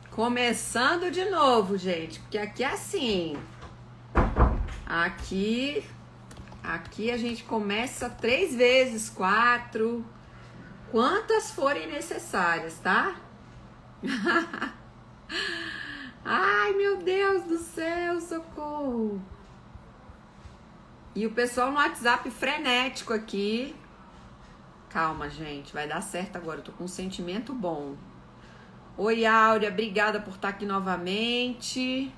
Começando de novo, gente, porque aqui é assim. Aqui a gente começa 3 vezes, 4, quantas forem necessárias, tá? Ai, meu Deus do céu, socorro! E o pessoal no WhatsApp frenético aqui. Calma, gente, vai dar certo agora. Eu tô com um sentimento bom. Oi, Áurea, obrigada por estar aqui novamente.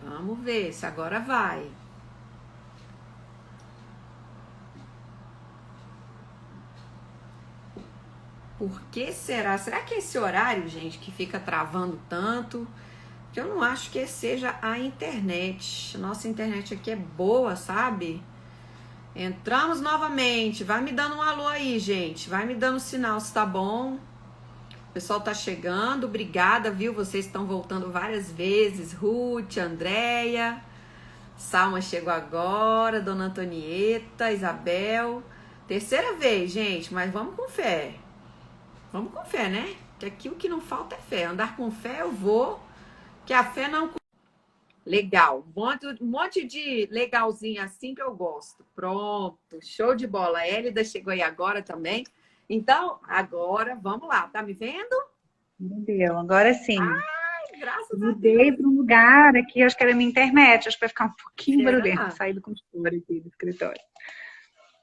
Vamos ver se agora vai. Por que será? Será que é esse horário, gente, que fica travando tanto? Que eu não acho que seja a internet. Nossa internet aqui é boa, sabe? Entramos novamente. Vai me dando um alô aí, gente. Vai me dando sinal se tá bom. O pessoal tá chegando. Obrigada, viu? Vocês estão voltando várias vezes. Ruth, Andréia. Salma chegou agora. Dona Antonieta, Isabel. Terceira vez, gente. Mas vamos com fé. Vamos com fé, né? Que aqui o que não falta é fé. Andar com fé eu vou. Que a fé não... Legal. Um monte de legalzinho assim que eu gosto. Pronto. Show de bola. A Hélida chegou aí agora também. Então, agora, vamos lá. Tá me vendo? Entendeu? Agora sim. Ai, graças a Mudei Deus. para um lugar aqui, acho que era minha internet, acho que vai ficar um pouquinho barulhento. Será? Sair do computador aqui do escritório.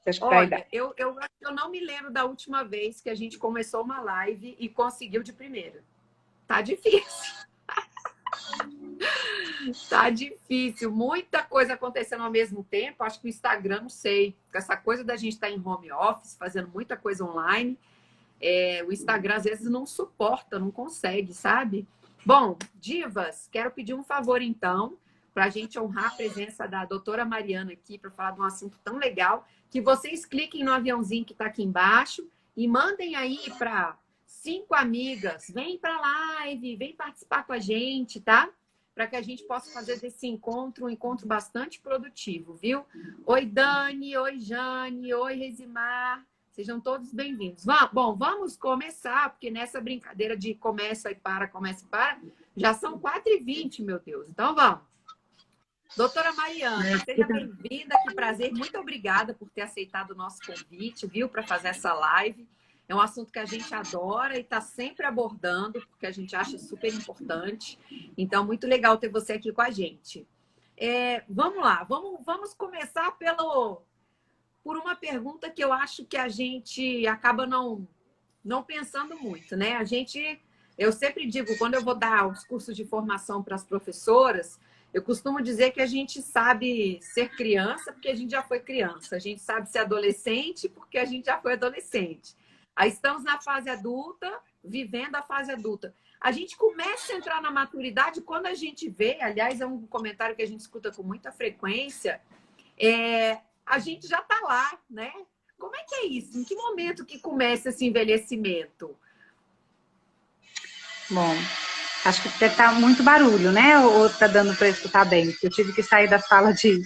Acho que vai dar. Olha, eu não me lembro da última vez que a gente começou uma live e conseguiu de primeira. Tá difícil. Tá difícil. Muita coisa acontecendo ao mesmo tempo. Acho que o Instagram, não sei. Com essa coisa da gente estar em home office, fazendo muita coisa online. O Instagram às vezes não suporta, não consegue, sabe? Bom, divas, quero pedir um favor então, para a gente honrar a presença da doutora Mariana aqui para falar de um assunto tão legal, que vocês cliquem no aviãozinho que está aqui embaixo e mandem aí para 5 amigas, vem para a live, vem participar com a gente, tá? Para que a gente possa fazer desse encontro um encontro bastante produtivo, viu? Oi, Dani, oi, Jane, oi, Resimar. Sejam todos bem-vindos. Bom, vamos começar, porque nessa brincadeira de começa e para, já são 4h20, meu Deus. Então, vamos. Doutora Mariana, seja bem-vinda, que prazer. Muito obrigada por ter aceitado o nosso convite, viu, para fazer essa live. É um assunto que a gente adora e está sempre abordando, porque a gente acha super importante. Então, muito legal ter você aqui com a gente. Vamos lá, vamos começar por uma pergunta que eu acho que a gente acaba não pensando muito, né? Eu sempre digo, quando eu vou dar os cursos de formação para as professoras, eu costumo dizer que a gente sabe ser criança porque a gente já foi criança, a gente sabe ser adolescente porque a gente já foi adolescente. Aí estamos na fase adulta, vivendo a fase adulta. A gente começa a entrar na maturidade quando a gente vê, aliás, é um comentário que a gente escuta com muita frequência, a gente já está lá, né? Como é que é isso? Em que momento que começa esse envelhecimento? Bom, acho que deve estar muito barulho, né? Ou tá dando para escutar bem? Porque eu tive que sair da sala que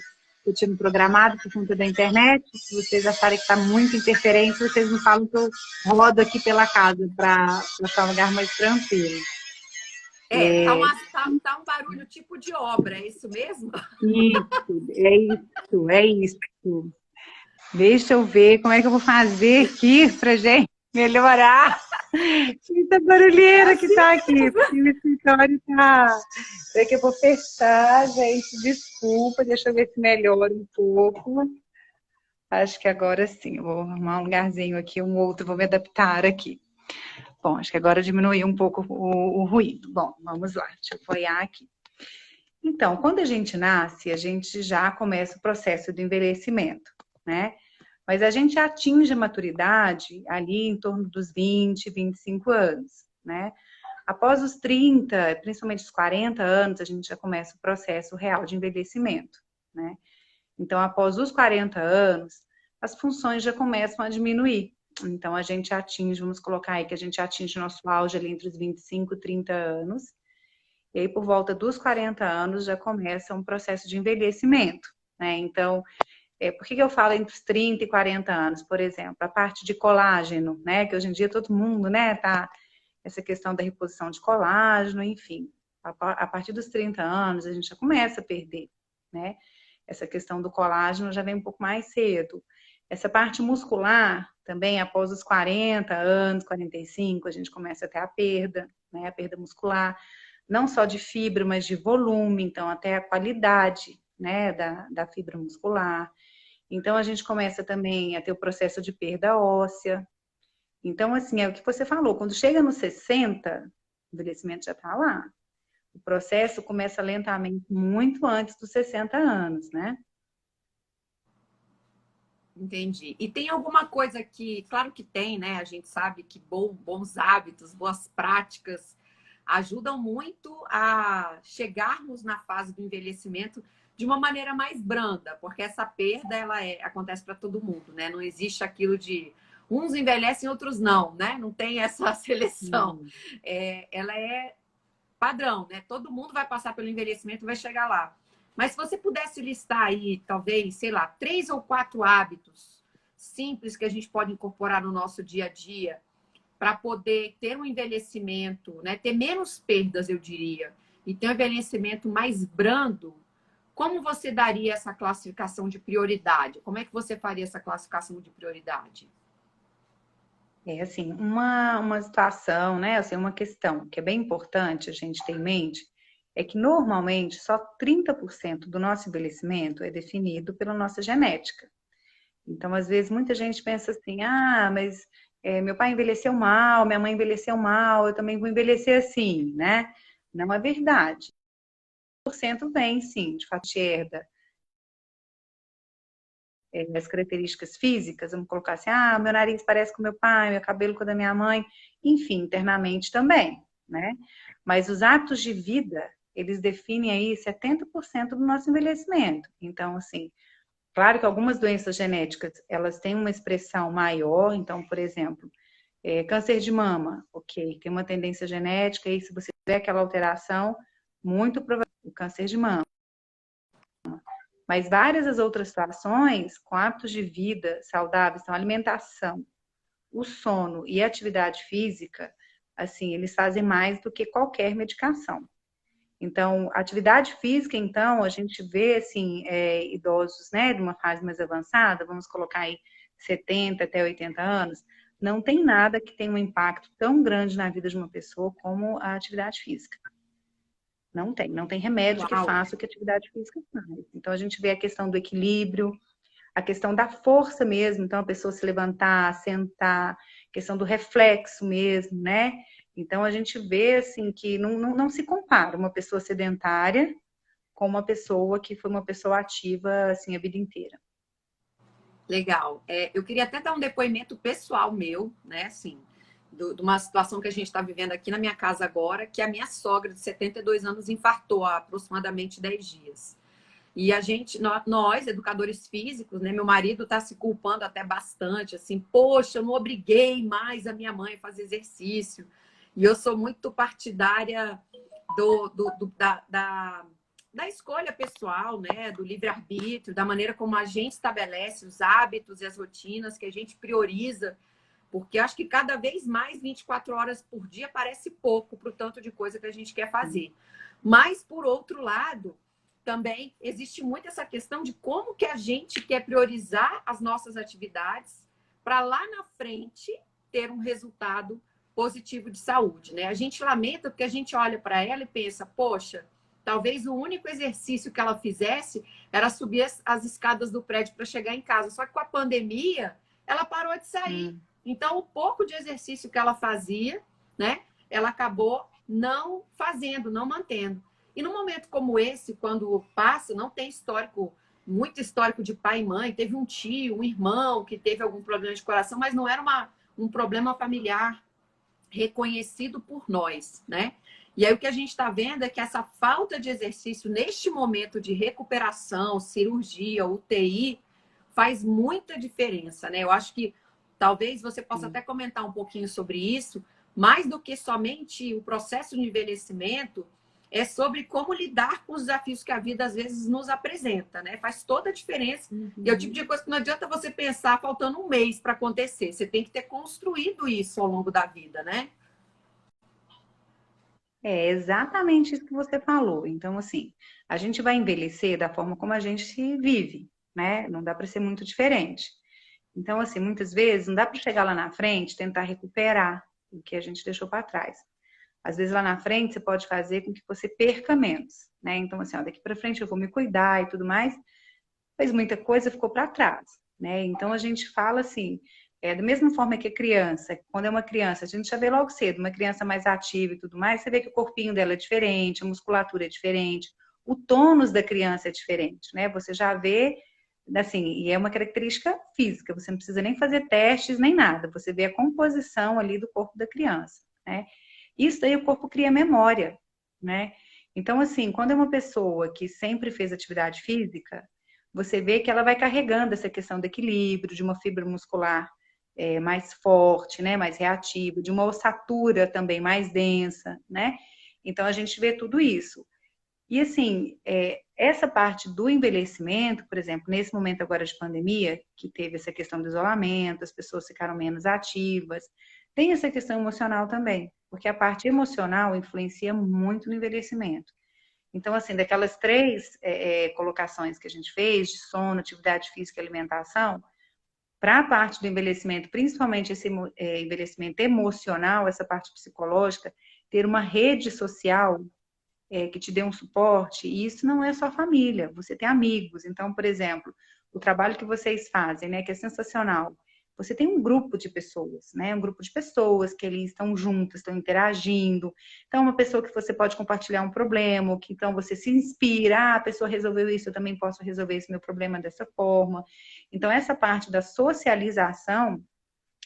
eu tinha programado por conta da internet. Se vocês acharem que está muita interferência, vocês me falam que eu rodo aqui pela casa para achar um lugar mais tranquilo. Tá um barulho tipo de obra, é isso mesmo? É isso. Deixa eu ver como é que eu vou fazer aqui pra gente melhorar. Muita barulheira que tá aqui, porque o escritório tá... É que eu vou fechar, gente, desculpa, deixa eu ver se melhora um pouco. Acho que agora sim, eu vou arrumar um lugarzinho aqui, um outro, vou me adaptar aqui. Bom, acho que agora diminuiu um pouco o ruído. Bom, vamos lá, deixa eu apoiar aqui. Então, quando a gente nasce, a gente já começa o processo do envelhecimento, né? Mas a gente atinge a maturidade ali em torno dos 20, 25 anos, né? Após os 30, principalmente os 40 anos, a gente já começa o processo real de envelhecimento, né? Então, após os 40 anos, as funções já começam a diminuir. Então, a gente atinge, vamos colocar aí que a gente atinge o nosso auge ali entre os 25 e 30 anos. E aí, por volta dos 40 anos, já começa um processo de envelhecimento, né? Então, Por que eu falo entre os 30 e 40 anos, por exemplo? A parte de colágeno, né? Que hoje em dia todo mundo, né, tá essa questão da reposição de colágeno, enfim. A partir dos 30 anos, a gente já começa a perder, né? Essa questão do colágeno já vem um pouco mais cedo. Essa parte muscular, também após os 40 anos, 45, a gente começa a ter a perda, né? A perda muscular, não só de fibra, mas de volume, então até a qualidade, né, da fibra muscular. Então, a gente começa também a ter o processo de perda óssea. Então, assim, é o que você falou, quando chega nos 60, o envelhecimento já está lá. O processo começa lentamente, muito antes dos 60 anos, né? Entendi. E tem alguma coisa que, claro que tem, né? A gente sabe que bons hábitos, boas práticas ajudam muito a chegarmos na fase do envelhecimento de uma maneira mais branda, porque essa perda acontece para todo mundo, né? Não existe aquilo de uns envelhecem, outros não, né? Não tem essa seleção. Ela é padrão, né? Todo mundo vai passar pelo envelhecimento e vai chegar lá. Mas se você pudesse listar aí, talvez, sei lá, 3 ou 4 hábitos simples que a gente pode incorporar no nosso dia a dia para poder ter um envelhecimento, né? Ter menos perdas, eu diria, e ter um envelhecimento mais brando, como você daria essa classificação de prioridade? Como é que você faria essa classificação de prioridade? É assim, uma situação, né? Assim, uma questão que é bem importante a gente ter em mente é que normalmente só 30% do nosso envelhecimento é definido pela nossa genética. Então, às vezes, muita gente pensa assim, mas meu pai envelheceu mal, minha mãe envelheceu mal, eu também vou envelhecer assim, né? Não é verdade. 1% vem, sim, de fato, herda as características físicas, vamos colocar assim, meu nariz parece com meu pai, meu cabelo com o da minha mãe, enfim, internamente também, né? Mas os hábitos de vida, eles definem aí 70% do nosso envelhecimento. Então, assim, claro que algumas doenças genéticas, elas têm uma expressão maior, então, por exemplo, câncer de mama, ok, tem uma tendência genética, e se você tiver aquela alteração, muito provavelmente o câncer de mama. Mas várias as outras situações, com hábitos de vida saudáveis, então alimentação, o sono e a atividade física, assim, eles fazem mais do que qualquer medicação. Então, atividade física, então, a gente vê, assim, idosos, né, de uma fase mais avançada, vamos colocar aí 70 até 80 anos, não tem nada que tenha um impacto tão grande na vida de uma pessoa como a atividade física. Não tem remédio que Uau! faça o que a atividade física faz. Então, a gente vê a questão do equilíbrio, a questão da força mesmo, então a pessoa se levantar, sentar, questão do reflexo mesmo, né? Então, a gente vê, assim, que não se compara uma pessoa sedentária com uma pessoa que foi uma pessoa ativa, assim, a vida inteira. Legal. Eu queria até dar um depoimento pessoal meu, né? Assim, de uma situação que a gente está vivendo aqui na minha casa agora, que a minha sogra de 72 anos infartou há aproximadamente 10 dias. E a gente, nós, educadores físicos, né? Meu marido está se culpando até bastante, assim, poxa, eu não obriguei mais a minha mãe a fazer exercício. E eu sou muito partidária da escolha pessoal, né? Do livre-arbítrio, da maneira como a gente estabelece os hábitos e as rotinas que a gente prioriza, porque acho que cada vez mais 24 horas por dia parece pouco para o tanto de coisa que a gente quer fazer. Mas, por outro lado, também existe muito essa questão de como que a gente quer priorizar as nossas atividades para lá na frente ter um resultado positivo de saúde, né? A gente lamenta porque a gente olha para ela e pensa, poxa, talvez o único exercício que ela fizesse era subir as escadas do prédio para chegar em casa. Só que com a pandemia, ela parou de sair. Então, o pouco de exercício que ela fazia, né? Ela acabou não fazendo, não mantendo. E num momento como esse, quando passa, não tem histórico, muito histórico de pai e mãe, teve um tio, um irmão que teve algum problema de coração, mas não era um problema familiar reconhecido por nós, né? E aí o que a gente está vendo é que essa falta de exercício neste momento de recuperação, cirurgia, UTI, faz muita diferença, né? Eu acho que talvez você possa até comentar um pouquinho sobre isso, mais do que somente o processo de envelhecimento, é sobre como lidar com os desafios que a vida às vezes nos apresenta, né? Faz toda a diferença. E é o tipo de coisa que não adianta você pensar faltando um mês para acontecer. Você tem que ter construído isso ao longo da vida, né? É exatamente isso que você falou. Então, assim, a gente vai envelhecer da forma como a gente vive, né? Não dá para ser muito diferente. Então, assim, muitas vezes não dá para chegar lá na frente e tentar recuperar o que a gente deixou para trás. Às vezes lá na frente você pode fazer com que você perca menos, né? Então, assim, ó, daqui para frente eu vou me cuidar e tudo mais. Fez muita coisa, ficou para trás, né? Então a gente fala assim, da mesma forma que a criança, quando é uma criança, a gente já vê logo cedo, uma criança mais ativa e tudo mais, você vê que o corpinho dela é diferente, a musculatura é diferente, o tônus da criança é diferente, né? Você já vê, assim, e é uma característica física, você não precisa nem fazer testes nem nada, você vê a composição ali do corpo da criança, né? Isso daí o corpo cria memória, né? Então, assim, quando é uma pessoa que sempre fez atividade física, você vê que ela vai carregando essa questão do equilíbrio, de uma fibra muscular mais forte, né, mais reativa, de uma ossatura também mais densa, né? Então a gente vê tudo isso. E assim, essa parte do envelhecimento, por exemplo, nesse momento agora de pandemia, que teve essa questão do isolamento, as pessoas ficaram menos ativas, tem essa questão emocional também, porque a parte emocional influencia muito no envelhecimento. Então, assim, daquelas três colocações que a gente fez, de sono, atividade física e alimentação, para a parte do envelhecimento, principalmente esse envelhecimento emocional, essa parte psicológica, ter uma rede social que te dê um suporte, e isso não é só família, você tem amigos. Então, por exemplo, o trabalho que vocês fazem, né, que é sensacional, você tem um grupo de pessoas, né? Um grupo de pessoas que ali estão juntas, estão interagindo. Então, uma pessoa que você pode compartilhar um problema, que então você se inspira, ah, a pessoa resolveu isso, eu também posso resolver esse meu problema dessa forma. Então, essa parte da socialização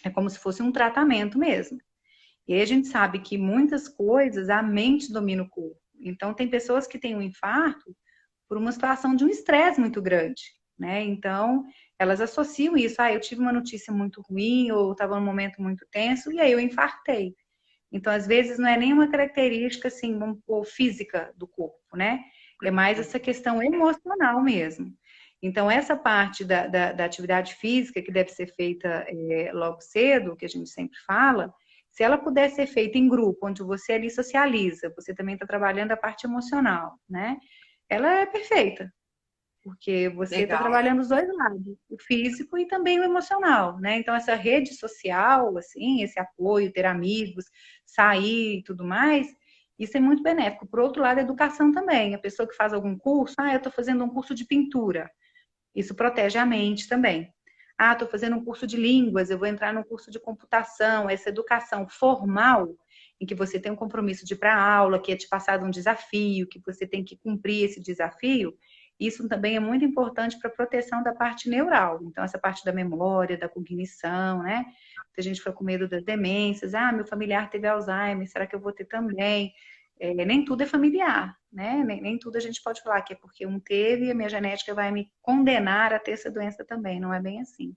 é como se fosse um tratamento mesmo. E aí a gente sabe que muitas coisas a mente domina o corpo. Então, tem pessoas que têm um infarto por uma situação de um estresse muito grande, né? Então, elas associam isso. Ah, eu tive uma notícia muito ruim, ou estava num momento muito tenso, e aí eu infartei. Então, às vezes, não é nenhuma característica, assim, ou física do corpo, né? É mais essa questão emocional mesmo. Então, essa parte da atividade física, que deve ser feita logo cedo, que a gente sempre fala, se ela puder ser feita em grupo, onde você ali socializa, você também está trabalhando a parte emocional, né? Ela é perfeita, porque você está Legal. trabalhando os dois lados, o físico e também o emocional, né? Então, essa rede social, assim, esse apoio, ter amigos, sair e tudo mais, isso é muito benéfico. Por outro lado, a educação também. A pessoa que faz algum curso, ah, eu estou fazendo um curso de pintura. Isso protege a mente também. Ah, estou fazendo um curso de línguas, eu vou entrar num curso de computação. Essa educação formal, em que você tem um compromisso de ir para a aula, que é te passado um desafio, que você tem que cumprir esse desafio, isso também é muito importante para a proteção da parte neural. Então, essa parte da memória, da cognição, né? Se a gente for com medo das demências, ah, meu familiar teve Alzheimer, será que eu vou ter também? Nem tudo é familiar, né? Nem tudo a gente pode falar que é porque um teve e a minha genética vai me condenar a ter essa doença também. Não é bem assim.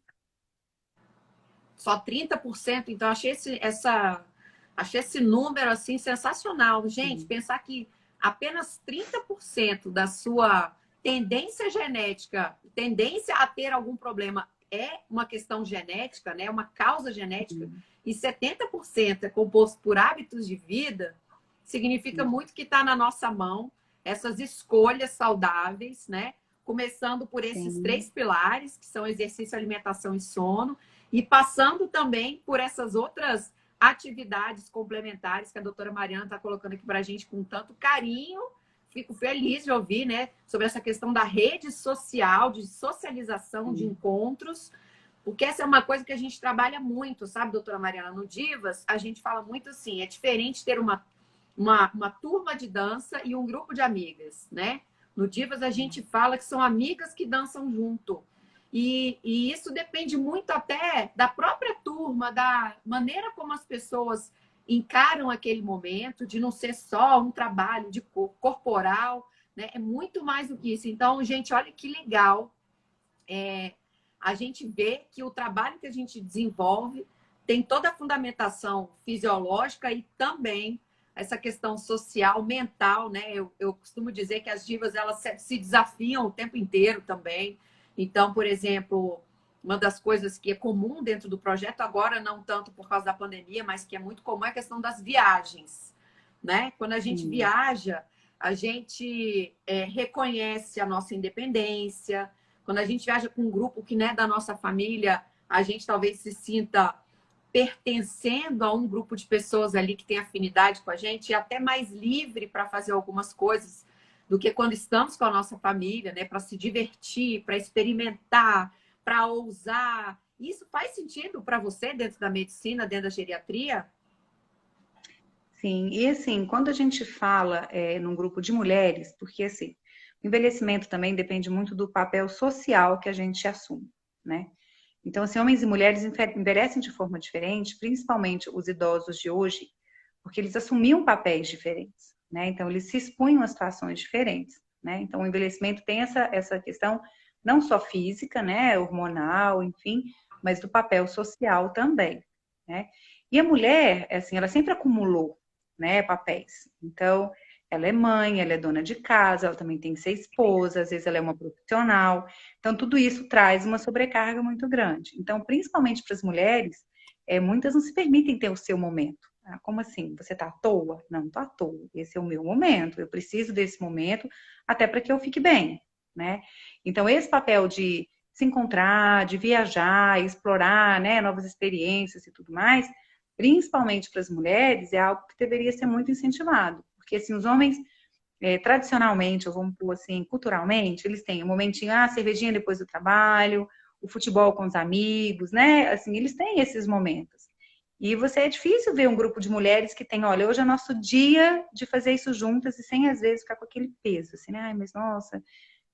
Só 30%, então achei esse número assim sensacional. Gente, Sim. pensar que apenas 30% da sua tendência genética, tendência a ter algum problema é uma questão genética, né? Uma causa genética, e 70% é composto por hábitos de vida, significa muito que está na nossa mão essas escolhas saudáveis, né? Começando por esses Sim. 3 pilares, que são exercício, alimentação e sono, e passando também por essas outras atividades complementares que a doutora Mariana está colocando aqui para a gente com tanto carinho. Fico feliz de ouvir, né, sobre essa questão da rede social, de socialização, de encontros, porque essa é uma coisa que a gente trabalha muito, sabe, doutora Mariana? No Divas, a gente fala muito assim, é diferente ter uma turma de dança e um grupo de amigas, né? No Divas, a gente fala que são amigas que dançam junto. E isso depende muito até da própria turma, da maneira como as pessoas encaram aquele momento, de não ser só um trabalho de corporal, né? É muito mais do que isso. Então, gente, olha que legal. A gente vê que o trabalho que a gente desenvolve tem toda a fundamentação fisiológica e também essa questão social, mental, né? Eu costumo dizer que as divas, elas se desafiam o tempo inteiro também. Então, por exemplo, uma das coisas que é comum dentro do projeto, agora não tanto por causa da pandemia, mas que é muito comum, é a questão das viagens, né? Quando a gente viaja, a gente reconhece a nossa independência. Quando a gente viaja com um grupo que não é da nossa família, a gente talvez se sinta pertencendo a um grupo de pessoas ali que tem afinidade com a gente e até mais livre para fazer algumas coisas do que quando estamos com a nossa família, né? Para se divertir, para experimentar, para ousar. Isso faz sentido para você dentro da medicina, dentro da geriatria? Sim, e assim, quando a gente fala num grupo de mulheres, porque assim, o envelhecimento também depende muito do papel social que a gente assume, né? Então, assim, homens e mulheres envelhecem de forma diferente, principalmente os idosos de hoje, porque eles assumiam papéis diferentes, né? Então, eles se expunham a situações diferentes, né? Então, o envelhecimento tem essa questão não só física, né, hormonal, enfim, mas do papel social também, né? E a mulher, assim, ela sempre acumulou, né, papéis. Então, ela é mãe, ela é dona de casa, ela também tem que ser esposa, às vezes ela é uma profissional. Então, tudo isso traz uma sobrecarga muito grande. Então, principalmente para as mulheres, muitas não se permitem ter o seu momento. Ah, como assim? Você está à toa? Não, estou à toa. Esse é o meu momento. Eu preciso desse momento até para que eu fique bem, né? Então, esse papel de se encontrar, de viajar, explorar, né, novas experiências e tudo mais, principalmente para as mulheres, é algo que deveria ser muito incentivado. Porque, assim, os homens, tradicionalmente, ou vamos pôr assim, culturalmente, eles têm um momentinho, cervejinha depois do trabalho, o futebol com os amigos, né? Assim, eles têm esses momentos. E você é difícil ver um grupo de mulheres que tem, olha, hoje é nosso dia de fazer isso juntas e sem às vezes ficar com aquele peso, assim, né? Ai, mas nossa,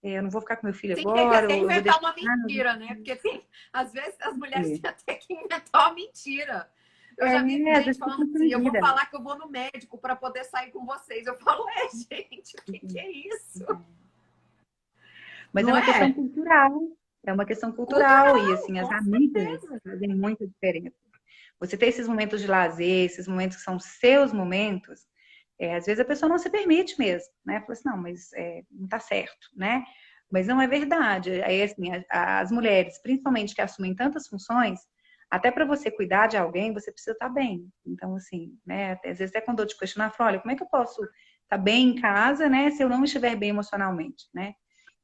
eu não vou ficar com meu filho Sim, tem que agora, até ou eu vou inventar deixar. uma mentira, né? Porque às vezes as mulheres É, têm até que inventar uma mentira. Eu já vi às gente vezes falando fica assim, eu vou constrangida. falar que eu vou no médico para poder sair com vocês. Eu falo, gente, o que é isso? Mas é Não uma questão é? cultural. É uma questão cultural. E, Cultural, assim, as com amigas certeza. fazem muita diferença. Você ter esses momentos de lazer, esses momentos que são seus momentos, às vezes a pessoa não se permite mesmo, né? Fala assim, não, mas não tá certo, né? Mas não é verdade. Aí, assim, as mulheres, principalmente que assumem tantas funções, até para você cuidar de alguém, você precisa estar bem. Então, assim, né? Às vezes até quando eu te questionar, eu falo, olha, como é que eu posso estar bem em casa, né? Se eu não estiver bem emocionalmente, né?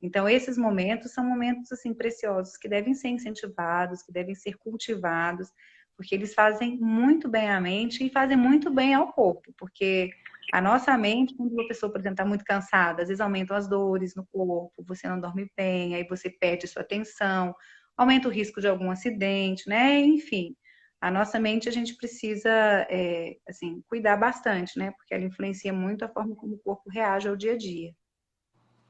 Então, esses momentos são momentos, assim, preciosos, que devem ser incentivados, que devem ser cultivados, porque eles fazem muito bem à mente e fazem muito bem ao corpo, porque a nossa mente, quando a pessoa, por exemplo, está muito cansada, às vezes aumentam as dores no corpo, você não dorme bem, aí você perde sua atenção, aumenta o risco de algum acidente, né? Enfim, a nossa mente a gente precisa, assim, cuidar bastante, né? Porque ela influencia muito a forma como o corpo reage ao dia a dia.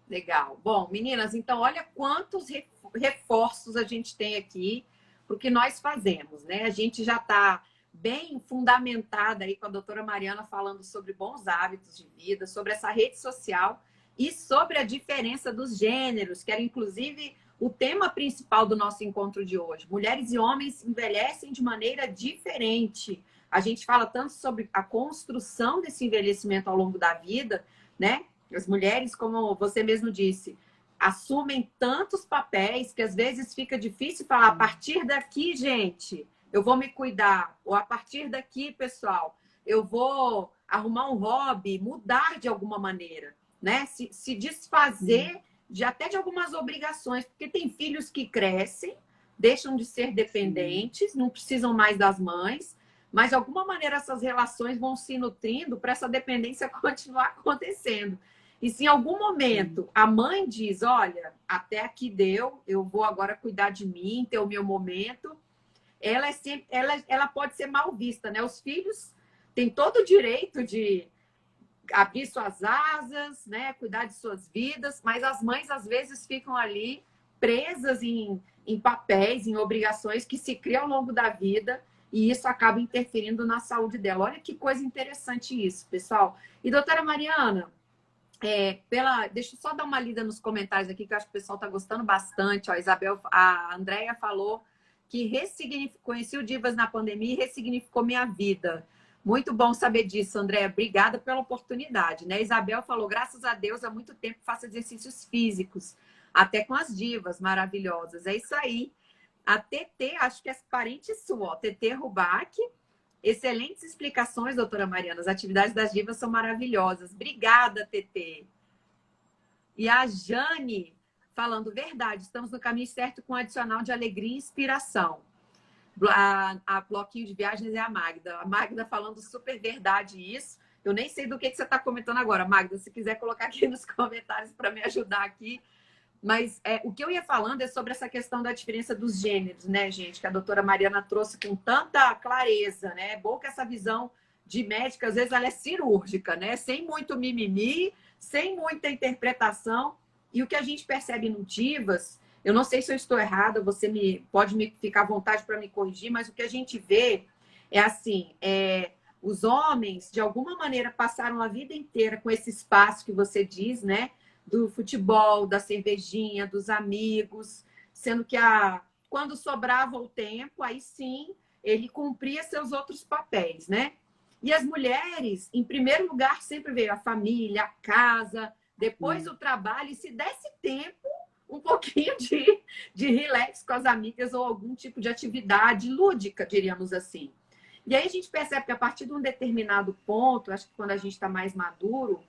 Legal. Bom, meninas, então olha quantos reforços a gente tem aqui para o que nós fazemos, né? A gente já está bem fundamentada aí com a doutora Mariana falando sobre bons hábitos de vida, sobre essa rede social e sobre a diferença dos gêneros, que era inclusive o tema principal do nosso encontro de hoje. Mulheres e homens envelhecem de maneira diferente. A gente fala tanto sobre a construção desse envelhecimento ao longo da vida, né? As mulheres, como você mesmo disse, assumem tantos papéis que às vezes fica difícil falar, a partir daqui, gente, eu vou me cuidar. Ou a partir daqui, pessoal, eu vou arrumar um hobby, mudar de alguma maneira, né? Se desfazer até de algumas obrigações, porque tem filhos que crescem, deixam de ser dependentes, não precisam mais das mães, mas de alguma maneira essas relações vão se nutrindo para essa dependência continuar acontecendo. E se em algum momento a mãe diz, olha, até aqui deu, eu vou agora cuidar de mim, ter o meu momento, ela pode ser mal vista, né? Os filhos têm todo o direito de abrir suas asas, né? Cuidar de suas vidas, mas as mães às vezes ficam ali presas em papéis, em obrigações que se criam ao longo da vida e isso acaba interferindo na saúde dela. Olha que coisa interessante isso, pessoal. E doutora Mariana, deixa eu só dar uma lida nos comentários aqui, que eu acho que o pessoal está gostando bastante. Ó, a Andrea falou que conheci o Divas na pandemia e ressignificou minha vida. Muito bom saber disso, André. Obrigada pela oportunidade, né? Isabel falou, graças a Deus, há muito tempo faço exercícios físicos, até com as divas maravilhosas. É isso aí. A TT, acho que é parente sua, ó, TT Rubac. Excelentes explicações, doutora Mariana. As atividades das divas são maravilhosas. Obrigada, TT. E a Jane falando, verdade, estamos no caminho certo com um adicional de alegria e inspiração. A bloquinho de viagens é a Magda. A Magda falando super verdade isso. Eu nem sei do que você está comentando agora, Magda. Se quiser colocar aqui nos comentários para me ajudar aqui. Mas o que eu ia falando é sobre essa questão da diferença dos gêneros, né, gente? Que a doutora Mariana trouxe com tanta clareza, né? É bom que essa visão de médica, às vezes, ela é cirúrgica, né? Sem muito mimimi, sem muita interpretação. E o que a gente percebe no Divas, eu não sei se eu estou errada, você pode ficar à vontade para me corrigir, mas o que a gente vê é assim, os homens, de alguma maneira, passaram a vida inteira com esse espaço que você diz, né? Do futebol, da cervejinha, dos amigos, sendo que quando sobrava o tempo, aí sim, ele cumpria seus outros papéis, né? E as mulheres, em primeiro lugar, sempre veio a família, a casa, depois o trabalho, e se desse tempo, um pouquinho de relax com as amigas ou algum tipo de atividade lúdica, diríamos assim. E aí a gente percebe que a partir de um determinado ponto, acho que quando a gente está mais maduro,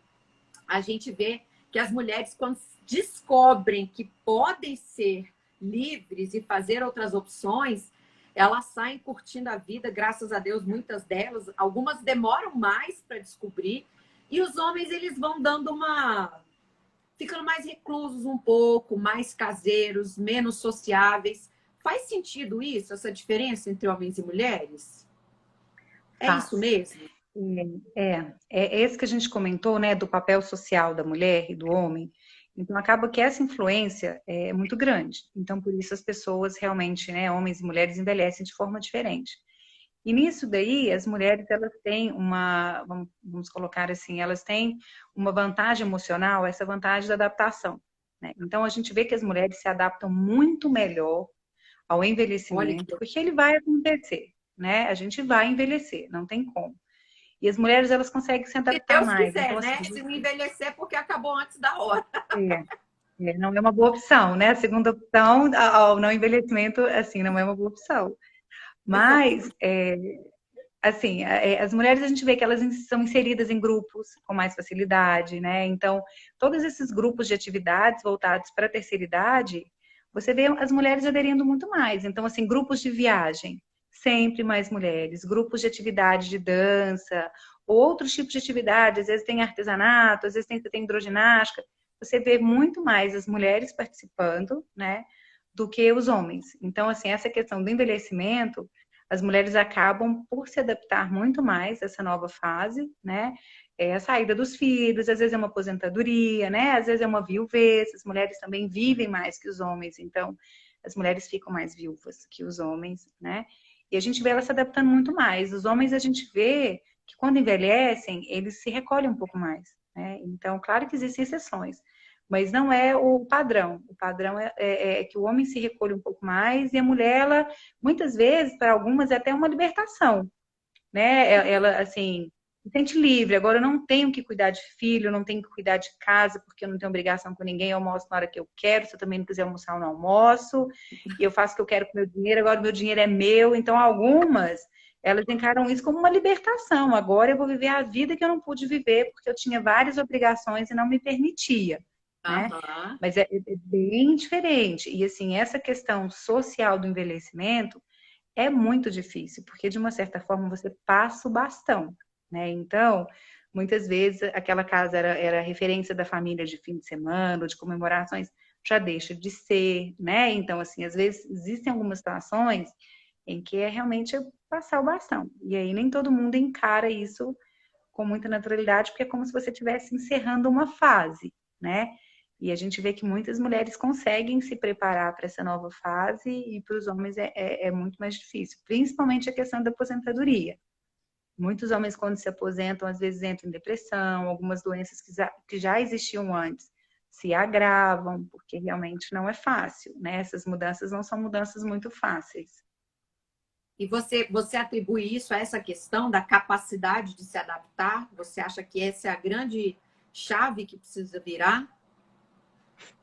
a gente vê que as mulheres, quando descobrem que podem ser livres e fazer outras opções, elas saem curtindo a vida, graças a Deus, muitas delas. Algumas demoram mais para descobrir. E os homens, eles vão dando ficando mais reclusos um pouco, mais caseiros, menos sociáveis. Faz sentido isso, essa diferença entre homens e mulheres? É isso Faz. mesmo? É esse que a gente comentou, né, do papel social da mulher e do homem. Então, acaba que essa influência é muito grande. Então, por isso as pessoas realmente, né, homens e mulheres, envelhecem de forma diferente. E nisso daí, as mulheres, elas têm vamos colocar assim, elas têm uma vantagem emocional, essa vantagem da adaptação, né? Então, a gente vê que as mulheres se adaptam muito melhor ao Olha envelhecimento, que porque ele vai acontecer, né? A gente vai envelhecer, não tem como. E as mulheres, elas conseguem se se adaptar Deus mais. Então, quiser, assim, né? Se não envelhecer, é porque acabou antes da hora. não é uma boa opção, né? A segunda opção, ao não envelhecimento, assim, não é uma boa opção. Mas, assim, as mulheres, a gente vê que elas são inseridas em grupos com mais facilidade, né? Então, todos esses grupos de atividades voltados para a terceira idade, você vê as mulheres aderindo muito mais. Então, assim, grupos de viagem, sempre mais mulheres. Grupos de atividade de dança, outros tipos de atividade, às vezes tem artesanato, às vezes tem hidroginástica. Você vê muito mais as mulheres participando, né, do que os homens. Então, assim, essa questão do envelhecimento, as mulheres acabam por se adaptar muito mais a essa nova fase, né? A saída dos filhos, às vezes é uma aposentadoria, né? Às vezes é uma viuvez, as mulheres também vivem mais que os homens, então as mulheres ficam mais viúvas que os homens, né? E a gente vê elas se adaptando muito mais. Os homens, a gente vê que quando envelhecem, eles se recolhem um pouco mais, né? Então, claro que existem exceções, mas não é o padrão. O padrão é que o homem se recolhe um pouco mais e a mulher, ela, muitas vezes, para algumas, é até uma libertação, né? Ela, assim, se sente livre. Agora, eu não tenho que cuidar de filho, eu não tenho que cuidar de casa, porque eu não tenho obrigação com ninguém, eu almoço na hora que eu quero, se eu também não quiser almoçar, eu não almoço, e eu faço o que eu quero com o meu dinheiro, agora o meu dinheiro é meu. Então, algumas, elas encaram isso como uma libertação. Agora eu vou viver a vida que eu não pude viver, porque eu tinha várias obrigações e não me permitia, né? Aham. Mas é bem diferente. E, assim, essa questão social do envelhecimento é muito difícil, porque de uma certa forma você passa o bastão, né? Então, muitas vezes aquela casa era referência da família de fim de semana ou de comemorações, já deixa de ser, né? Então, assim, às vezes existem algumas situações em que é realmente passar o bastão. E aí nem todo mundo encara isso com muita naturalidade, porque é como se você estivesse encerrando uma fase, né? E a gente vê que muitas mulheres conseguem se preparar para essa nova fase e para os homens é muito mais difícil, principalmente a questão da aposentadoria. Muitos homens, quando se aposentam, às vezes entram em depressão, algumas doenças que já existiam antes se agravam, porque realmente não é fácil, né? Essas mudanças não são mudanças muito fáceis. E você atribui isso a essa questão da capacidade de se adaptar? Você acha que essa é a grande chave que precisa virar?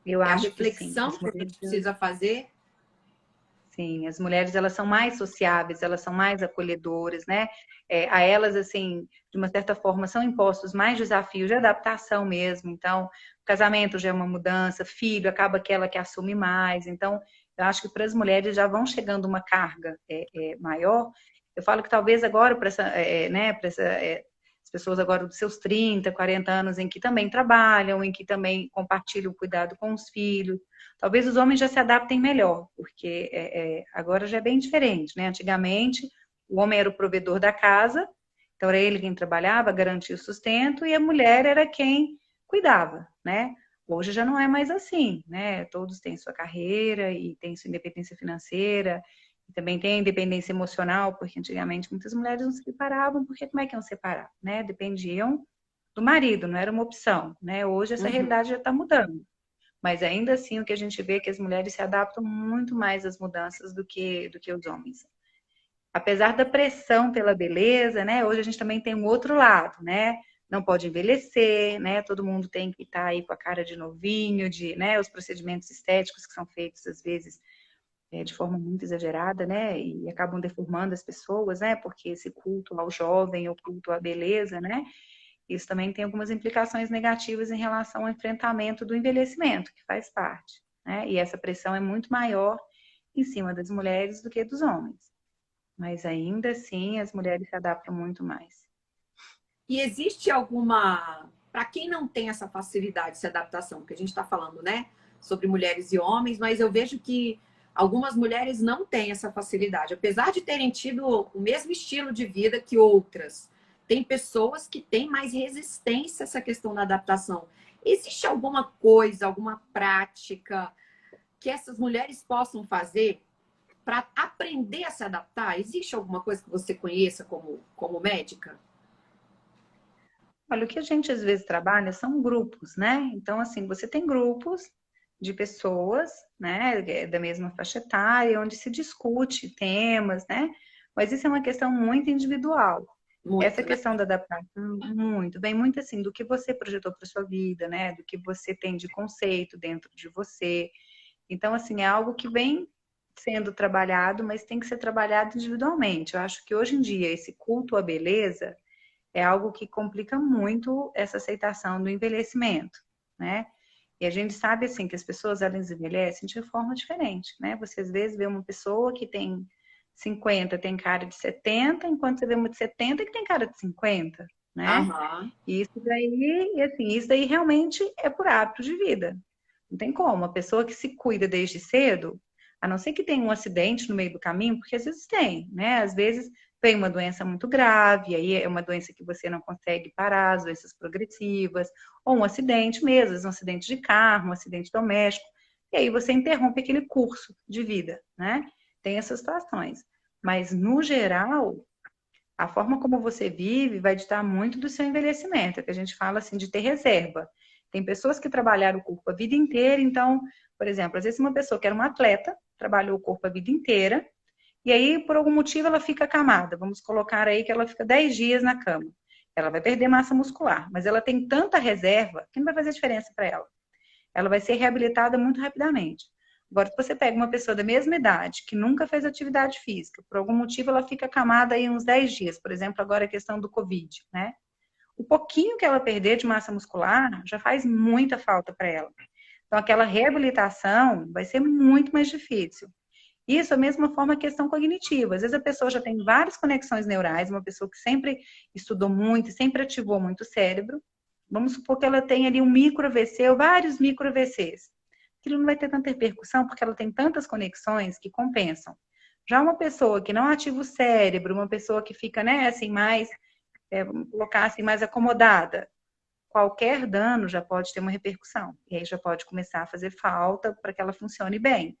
Eu É a acho que sim. reflexão que a gente precisa fazer? Sim, as mulheres elas são mais sociáveis, elas são mais acolhedoras, né? A elas, assim, de uma certa forma, são impostos mais desafios de adaptação mesmo. Então, o casamento já é uma mudança, filho, acaba aquela que assume mais. Então, eu acho que para as mulheres já vão chegando uma carga maior. Eu falo que talvez agora, para essa, né, para as pessoas agora dos seus 30, 40 anos, em que também trabalham, em que também compartilham o cuidado com os filhos, talvez os homens já se adaptem melhor, porque agora já é bem diferente, né? Antigamente, o homem era o provedor da casa, então era ele quem trabalhava, garantia o sustento, e a mulher era quem cuidava, né? Hoje já não é mais assim, né? Todos têm sua carreira e têm sua independência financeira, e também tem independência emocional, porque antigamente muitas mulheres não se separavam, porque como é que iam separar, né? Dependiam do marido, não era uma opção, né? Hoje essa Uhum. realidade já está mudando. Mas ainda assim, o que a gente vê é que as mulheres se adaptam muito mais às mudanças do que os homens. Apesar da pressão pela beleza, né? Hoje a gente também tem um outro lado, né? Não pode envelhecer, né? Todo mundo tem que estar aí com a cara de novinho, né? Os procedimentos estéticos que são feitos às vezes de forma muito exagerada, né? E acabam deformando as pessoas, né? Porque esse culto ao jovem, o culto à beleza, né? Isso também tem algumas implicações negativas em relação ao enfrentamento do envelhecimento, que faz parte, né? E essa pressão é muito maior em cima das mulheres do que dos homens. Mas ainda assim, as mulheres se adaptam muito mais. E existe alguma. Para quem não tem essa facilidade de adaptação, que a gente está falando, né? Sobre mulheres e homens, mas eu vejo que algumas mulheres não têm essa facilidade, apesar de terem tido o mesmo estilo de vida que outras. Tem pessoas que têm mais resistência a essa questão da adaptação. Existe alguma coisa, alguma prática que essas mulheres possam fazer para aprender a se adaptar? Existe alguma coisa que você conheça como médica? Olha, o que a gente às vezes trabalha são grupos, né? Então, assim, você tem grupos de pessoas, né, da mesma faixa etária, onde se discute temas, né? Mas isso é uma questão muito individual. Essa Muito, né? questão da adaptação, muito, vem muito assim do que você projetou para sua vida, né? Do que você tem de conceito dentro de você. Então, assim, é algo que vem sendo trabalhado, mas tem que ser trabalhado individualmente. Eu acho que hoje em dia esse culto à beleza é algo que complica muito essa aceitação do envelhecimento, né? E a gente sabe, assim, que as pessoas, elas envelhecem de forma diferente, né? Você, às vezes, vê uma pessoa que tem 50, tem cara de 70, enquanto você vê uma de 70 que tem cara de 50, né? Aham. E isso daí realmente é por hábito de vida. Não tem como. A pessoa que se cuida desde cedo, a não ser que tenha um acidente no meio do caminho, porque às vezes tem, né? Às vezes vem uma doença muito grave, aí é uma doença que você não consegue parar, as doenças progressivas, ou um acidente mesmo, um acidente de carro, um acidente doméstico, e aí você interrompe aquele curso de vida, né? Tem essas situações. Mas, no geral, a forma como você vive vai ditar muito do seu envelhecimento, é que a gente fala assim de ter reserva. Tem pessoas que trabalharam o corpo a vida inteira, então, por exemplo, às vezes uma pessoa que era uma atleta, trabalhou o corpo a vida inteira, e aí, por algum motivo, ela fica acamada. Vamos colocar aí que ela fica 10 dias na cama. Ela vai perder massa muscular, mas ela tem tanta reserva que não vai fazer diferença para ela. Ela vai ser reabilitada muito rapidamente. Agora, se você pega uma pessoa da mesma idade, que nunca fez atividade física, por algum motivo ela fica acamada aí uns 10 dias, por exemplo, agora a questão do Covid, né? O pouquinho que ela perder de massa muscular já faz muita falta para ela. Então, aquela reabilitação vai ser muito mais difícil. Isso, da mesma forma, a questão cognitiva. Às vezes a pessoa já tem várias conexões neurais, uma pessoa que sempre estudou muito, sempre ativou muito o cérebro. Vamos supor que ela tem ali um micro AVC ou vários micro AVCs. Aquilo não vai ter tanta repercussão porque ela tem tantas conexões que compensam. Já uma pessoa que não ativa o cérebro, uma pessoa que fica, né, assim, mais, vamos colocar assim, mais acomodada, qualquer dano já pode ter uma repercussão. E aí já pode começar a fazer falta para que ela funcione bem.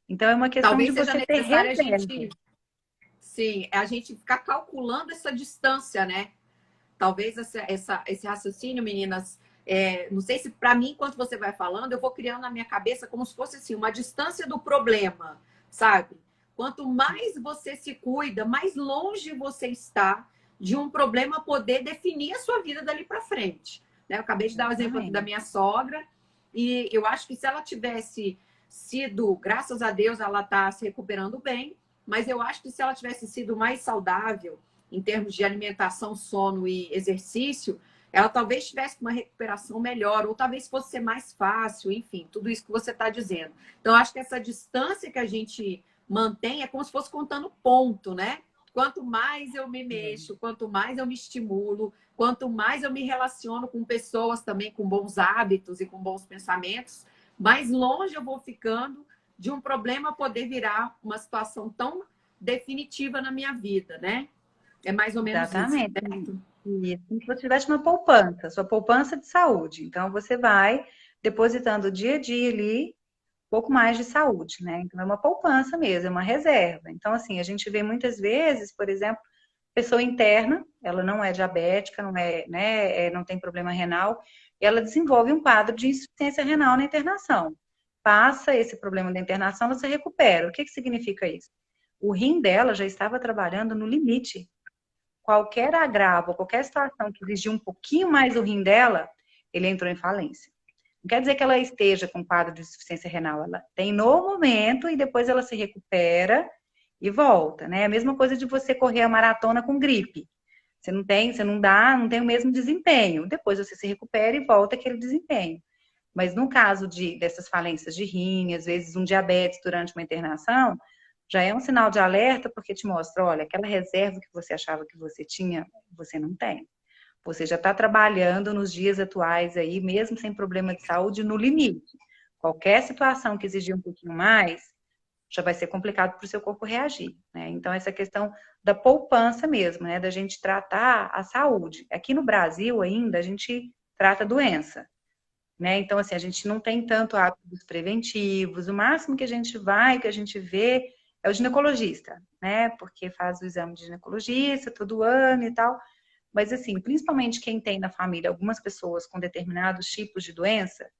Então, é uma questão de Talvez seja você ter necessário a reserva. gente, sim, a gente ficar calculando essa distância, né? Talvez esse raciocínio, meninas, não sei se para mim, enquanto você vai falando, eu vou criando na minha cabeça como se fosse assim, uma distância do problema, sabe? Quanto mais você se cuida, mais longe você está de um problema poder definir a sua vida dali para frente. Né? Eu acabei de dar o exemplo aqui da minha sogra, e eu acho que se ela tivesse sido, graças a Deus, ela está se recuperando bem, mas eu acho que se ela tivesse sido mais saudável em termos de alimentação, sono e exercício, ela talvez tivesse uma recuperação melhor, ou talvez fosse ser mais fácil, enfim, tudo isso que você está dizendo. Então, acho que essa distância que a gente mantém é como se fosse contando ponto, né? Quanto mais eu me mexo, quanto mais eu me estimulo, quanto mais eu me relaciono com pessoas também com bons hábitos e com bons pensamentos, mais longe eu vou ficando de um problema poder virar uma situação tão definitiva na minha vida, né? É mais ou menos isso, Exatamente. certo? Isso. Como se você tivesse uma poupança, sua poupança de saúde. Então, você vai depositando dia a dia ali um pouco mais de saúde, né? Então, é uma poupança mesmo, é uma reserva. Então, assim, a gente vê muitas vezes, por exemplo, pessoa interna, ela não é diabética, não é, né, não tem problema renal, e ela desenvolve um quadro de insuficiência renal na internação. Passa esse problema da internação, você recupera. O que que significa isso? O rim dela já estava trabalhando no limite. Qualquer agravo, qualquer situação que exigia um pouquinho mais do rim dela, ele entrou em falência. Não quer dizer que ela esteja com quadro de insuficiência renal, ela tem no momento e depois ela se recupera e volta, né? A mesma coisa de você correr a maratona com gripe. Você não tem o mesmo desempenho. Depois você se recupera e volta aquele desempenho. Mas no caso dessas falências de rim, às vezes um diabetes durante uma internação, já é um sinal de alerta porque te mostra, olha, aquela reserva que você achava que você tinha, você não tem. Você já está trabalhando nos dias atuais aí, mesmo sem problema de saúde, no limite. Qualquer situação que exigir um pouquinho mais, já vai ser complicado para o seu corpo reagir, né? Então, essa questão da poupança mesmo, né? Da gente tratar a saúde. Aqui no Brasil ainda, a gente trata a doença, né? Então, assim, a gente não tem tanto hábitos preventivos. O máximo que a gente vai, que a gente vê, é o ginecologista, né? Porque faz o exame de ginecologista todo ano e tal. Mas, assim, principalmente quem tem na família algumas pessoas com determinados tipos de doença,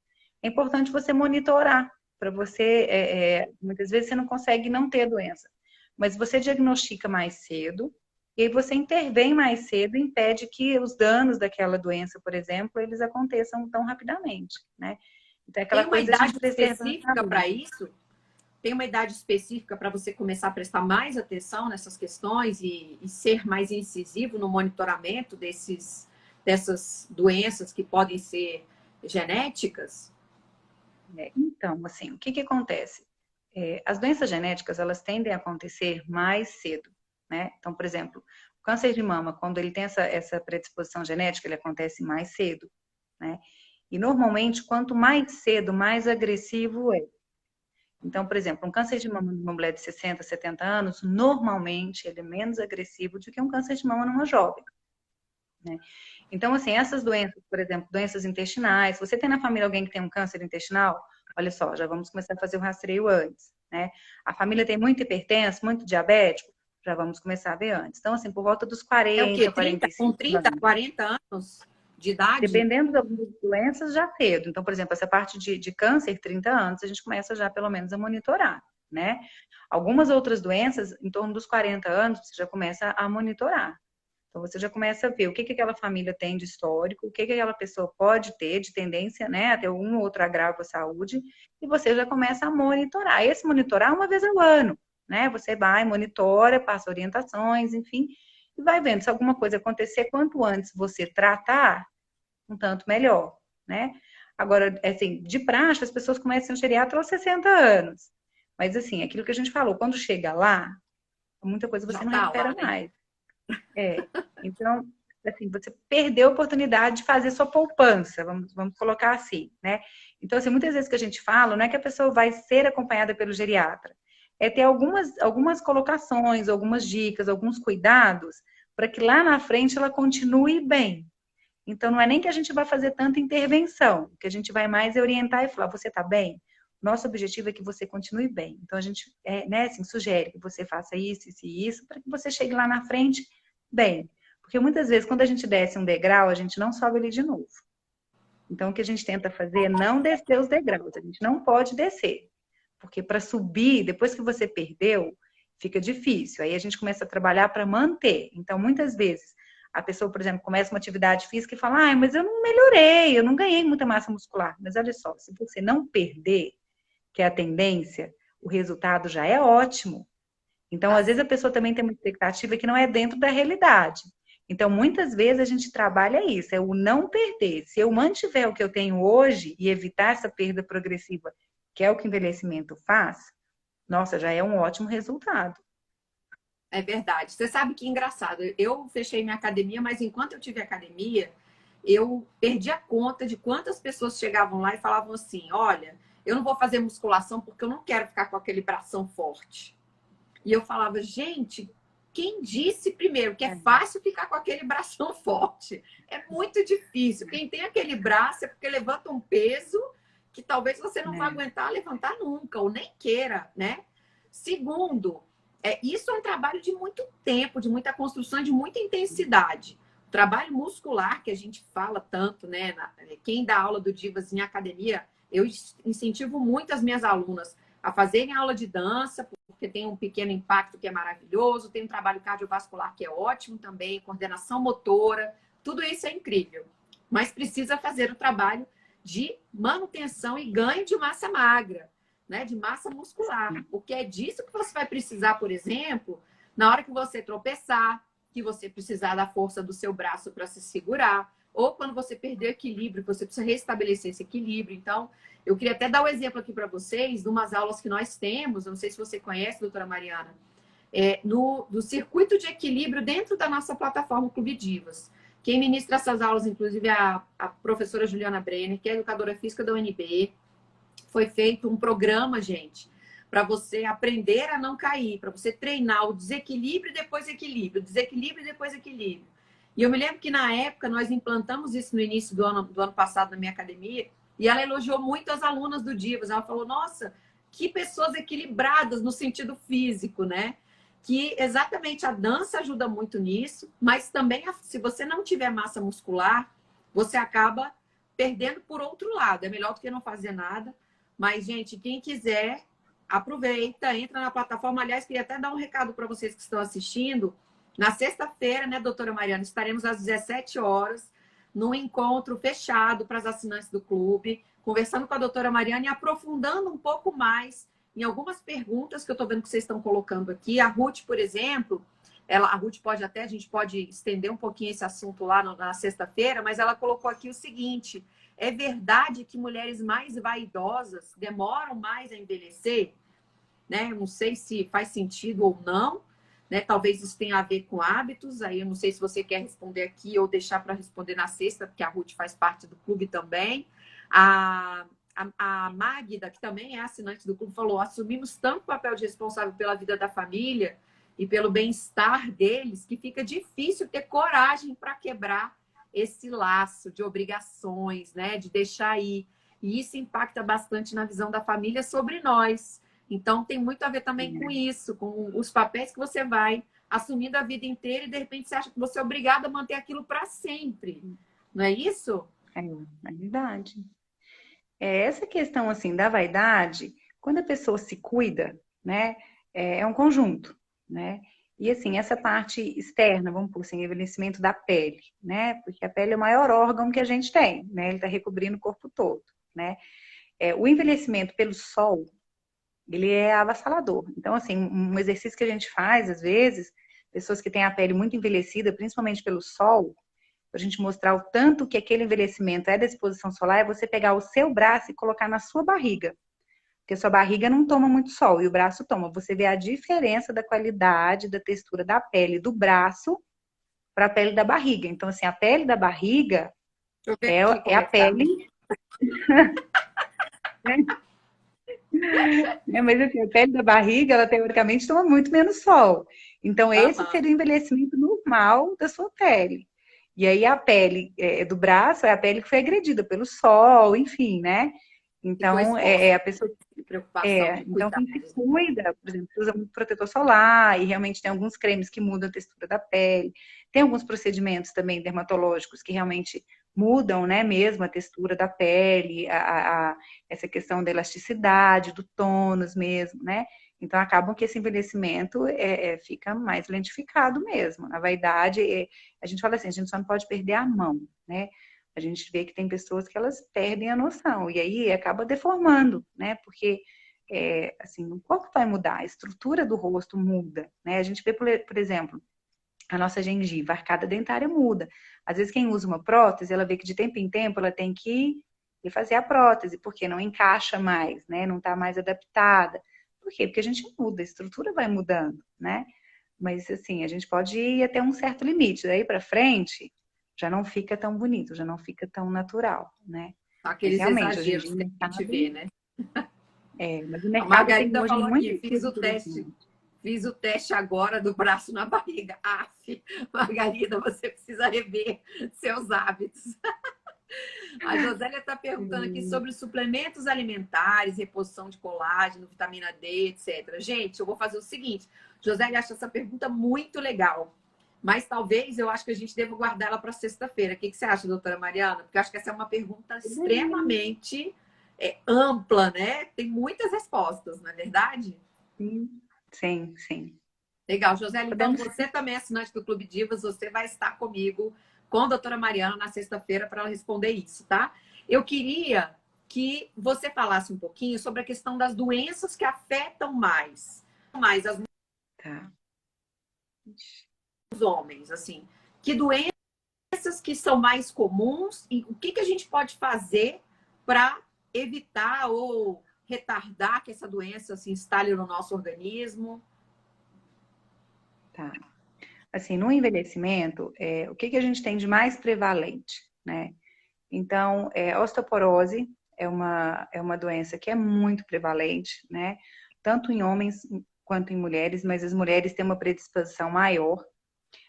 é importante você monitorar. Para você, muitas vezes você não consegue não ter doença, mas você diagnostica mais cedo e aí você intervém mais cedo e impede que os danos daquela doença, por exemplo, eles aconteçam tão rapidamente, né? Então, é aquela Tem uma coisa da idade gente preservar a específica para saúde. isso? Tem uma idade específica para você começar a prestar mais atenção nessas questões e ser mais incisivo no monitoramento dessas doenças que podem ser genéticas? Então, assim, o que que acontece? As doenças genéticas, elas tendem a acontecer mais cedo, né? Então, por exemplo, o câncer de mama, quando ele tem essa predisposição genética, ele acontece mais cedo, né? E normalmente, quanto mais cedo, mais agressivo é. Então, por exemplo, um câncer de mama numa mulher de 60, 70 anos, normalmente ele é menos agressivo do que um câncer de mama numa jovem, né? Então, assim, essas doenças, por exemplo, doenças intestinais, você tem na família alguém que tem um câncer intestinal? Olha só, já vamos começar a fazer o rastreio antes, né? A família tem muito hipertenso, muito diabético? Já vamos começar a ver antes. Então, assim, por volta dos É o quê? 40, 30, com 45 30, anos. 40 anos de idade? Dependendo de algumas doenças, já cedo. Então, por exemplo, essa parte de câncer, 30 anos, a gente começa já pelo menos a monitorar, né? Algumas outras doenças, em torno dos 40 anos, você já começa a monitorar. Então, você já começa a ver o que que aquela família tem de histórico, o que que aquela pessoa pode ter de tendência, né, a ter algum outro agravo à saúde, e você já começa a monitorar. Esse monitorar uma vez ao ano, né? Você vai, monitora, passa orientações, enfim, e vai vendo se alguma coisa acontecer, quanto antes você tratar, um tanto melhor, né? Agora, assim, de praxe, as pessoas começam a geriatra aos 60 anos. Mas, assim, aquilo que a gente falou, quando chega lá, muita coisa Já você não tá recupera lá, né? mais. Então, assim, você perdeu a oportunidade de fazer sua poupança, vamos colocar assim, né? Então, assim, muitas vezes que a gente fala, não é que a pessoa vai ser acompanhada pelo geriatra, é ter algumas colocações, algumas dicas, alguns cuidados, para que lá na frente ela continue bem. Então, não é nem que a gente vai fazer tanta intervenção, o que a gente vai mais é orientar e falar, você está bem? Nosso objetivo é que você continue bem. Então, a gente, né, assim, sugere que você faça isso e isso, para que você chegue lá na frente bem. Porque muitas vezes, quando a gente desce um degrau, a gente não sobe ele de novo. Então, o que a gente tenta fazer é não descer os degraus. A gente não pode descer. Porque para subir, depois que você perdeu, fica difícil. Aí a gente começa a trabalhar para manter. Então, muitas vezes, a pessoa, por exemplo, começa uma atividade física e fala, mas eu não melhorei, eu não ganhei muita massa muscular. Mas olha só, se você não perder, que é a tendência, o resultado já é ótimo. Então, às vezes, a pessoa também tem uma expectativa que não é dentro da realidade. Então, muitas vezes a gente trabalha isso, é o não perder. Se eu mantiver o que eu tenho hoje e evitar essa perda progressiva, que é o que o envelhecimento faz, nossa, já é um ótimo resultado. É verdade. Você sabe que engraçado. Eu fechei minha academia, mas enquanto eu tive academia, eu perdi a conta de quantas pessoas chegavam lá e falavam assim: olha, eu não vou fazer musculação porque eu não quero ficar com aquele bração forte. E eu falava, gente, quem disse primeiro que é fácil ficar com aquele bração forte? É muito difícil. Quem tem aquele braço é porque levanta um peso que talvez você não vá aguentar levantar nunca, ou nem queira, né? Segundo, isso é um trabalho de muito tempo, de muita construção, de muita intensidade. O trabalho muscular, que a gente fala tanto, né? Quem dá aula do Divas em academia, eu incentivo muito as minhas alunas a fazerem aula de dança, porque tem um pequeno impacto que é maravilhoso, tem um trabalho cardiovascular que é ótimo também, coordenação motora, tudo isso é incrível. Mas precisa fazer o trabalho de manutenção e ganho de massa magra, né? De massa muscular. Porque é disso que você vai precisar, por exemplo, na hora que você tropeçar, que você precisar da força do seu braço para se segurar, ou quando você perder equilíbrio, você precisa restabelecer esse equilíbrio. Então, eu queria até dar um exemplo aqui para vocês, de umas aulas que nós temos, não sei se você conhece, doutora Mariana, do circuito de equilíbrio dentro da nossa plataforma Clube Divas. Quem ministra essas aulas, inclusive, é a professora Juliana Brenner, que é educadora física da UNB. Foi feito um programa, gente, para você aprender a não cair, para você treinar o desequilíbrio e depois equilíbrio, desequilíbrio e depois equilíbrio. E eu me lembro que, na época, nós implantamos isso no início do ano passado na minha academia, e ela elogiou muito as alunas do Divas. Ela falou, nossa, que pessoas equilibradas no sentido físico, né? Que exatamente a dança ajuda muito nisso, mas também, se você não tiver massa muscular, você acaba perdendo por outro lado. É melhor do que não fazer nada. Mas, gente, quem quiser, aproveita, entra na plataforma. Aliás, queria até dar um recado para vocês que estão assistindo. Na sexta-feira, né, doutora Mariana, estaremos às 17 horas num encontro fechado para as assinantes do clube, conversando com a doutora Mariana e aprofundando um pouco mais em algumas perguntas que eu estou vendo que vocês estão colocando aqui. A Ruth, por exemplo, a Ruth a gente pode estender um pouquinho esse assunto lá na sexta-feira, mas ela colocou aqui o seguinte: é verdade que mulheres mais vaidosas demoram mais a envelhecer? Né? Eu não sei se faz sentido ou não, né? Talvez isso tenha a ver com hábitos. Aí eu não sei se você quer responder aqui ou deixar para responder na sexta, porque a Ruth faz parte do clube também. A Magda, que também é assinante do clube, falou: assumimos tanto papel de responsável pela vida da família e pelo bem-estar deles, que fica difícil ter coragem para quebrar esse laço de obrigações, né? De deixar ir. E isso impacta bastante na visão da família sobre nós. Então, tem muito a ver também com isso, com os papéis que você vai assumindo a vida inteira e, de repente, você acha que você é obrigado a manter aquilo para sempre. Não é isso? É verdade. Essa questão, assim, da vaidade, quando a pessoa se cuida, né, é um conjunto, né? E, assim, essa parte externa, vamos por assim, envelhecimento da pele, né? Porque a pele é o maior órgão que a gente tem, né? Ele está recobrindo o corpo todo, né? O envelhecimento pelo sol, ele é avassalador. Então, assim, um exercício que a gente faz, às vezes, pessoas que têm a pele muito envelhecida, principalmente pelo sol, para a gente mostrar o tanto que aquele envelhecimento é da exposição solar, é você pegar o seu braço e colocar na sua barriga. Porque a sua barriga não toma muito sol e o braço toma. Você vê a diferença da qualidade, da textura da pele do braço para a pele da barriga. Então, assim, a pele da barriga é a pele. Mas assim, a pele da barriga, ela teoricamente toma muito menos sol. Então, esse seria o envelhecimento normal da sua pele. E aí a pele do braço é a pele que foi agredida pelo sol, enfim, né? Então, a pessoa. Então, quem se cuida, por exemplo, usa muito protetor solar e realmente tem alguns cremes que mudam a textura da pele. Tem alguns procedimentos também dermatológicos que realmente mudam, né, mesmo a textura da pele, essa questão da elasticidade, do tônus mesmo, né? Então, acabam que esse envelhecimento fica mais lentificado mesmo. Na vaidade, a gente fala assim, a gente só não pode perder a mão, né? A gente vê que tem pessoas que elas perdem a noção, e aí acaba deformando, né? Porque, assim, o corpo vai mudar, a estrutura do rosto muda, né? A gente vê, por exemplo, a nossa gengiva, a arcada dentária muda. Às vezes, quem usa uma prótese, ela vê que de tempo em tempo ela tem que ir fazer a prótese, porque não encaixa mais, né? Não está mais adaptada. Por quê? Porque a gente muda, a estrutura vai mudando, né? Mas, assim, a gente pode ir até um certo limite. Daí para frente, já não fica tão bonito, já não fica tão natural, né? Mas, Aqueles realmente, hoje em exageros dia, o que a gente mercado... vê, né? mas o A mercado tem Margarida hoje falou aqui, muita coisa. fiz o teste agora do braço na barriga. Aff, Margarida, você precisa rever seus hábitos. A Josélia está perguntando aqui sobre suplementos alimentares, reposição de colágeno, vitamina D, etc. Gente, eu vou fazer o seguinte. Josélia acha essa pergunta muito legal, mas talvez eu acho que a gente deva guardar ela para sexta-feira. O que você acha, doutora Mariana? Porque eu acho que essa é uma pergunta extremamente ampla, né? Tem muitas respostas, não é verdade? Sim, sim. Legal, Josélia. Então, Podemos. você também é assinante do Clube Divas, você vai estar comigo com a doutora Mariana na sexta-feira para ela responder isso, tá? Eu queria que você falasse um pouquinho sobre a questão das doenças que afetam mais Tá. os homens, assim. Que doenças que são mais comuns e o que a gente pode fazer para evitar ou retardar que essa doença se instale no nosso organismo? Tá. Assim, no envelhecimento, o que a gente tem de mais prevalente, né? Então, osteoporose é uma doença que é muito prevalente, né? Tanto em homens quanto em mulheres, mas as mulheres têm uma predisposição maior,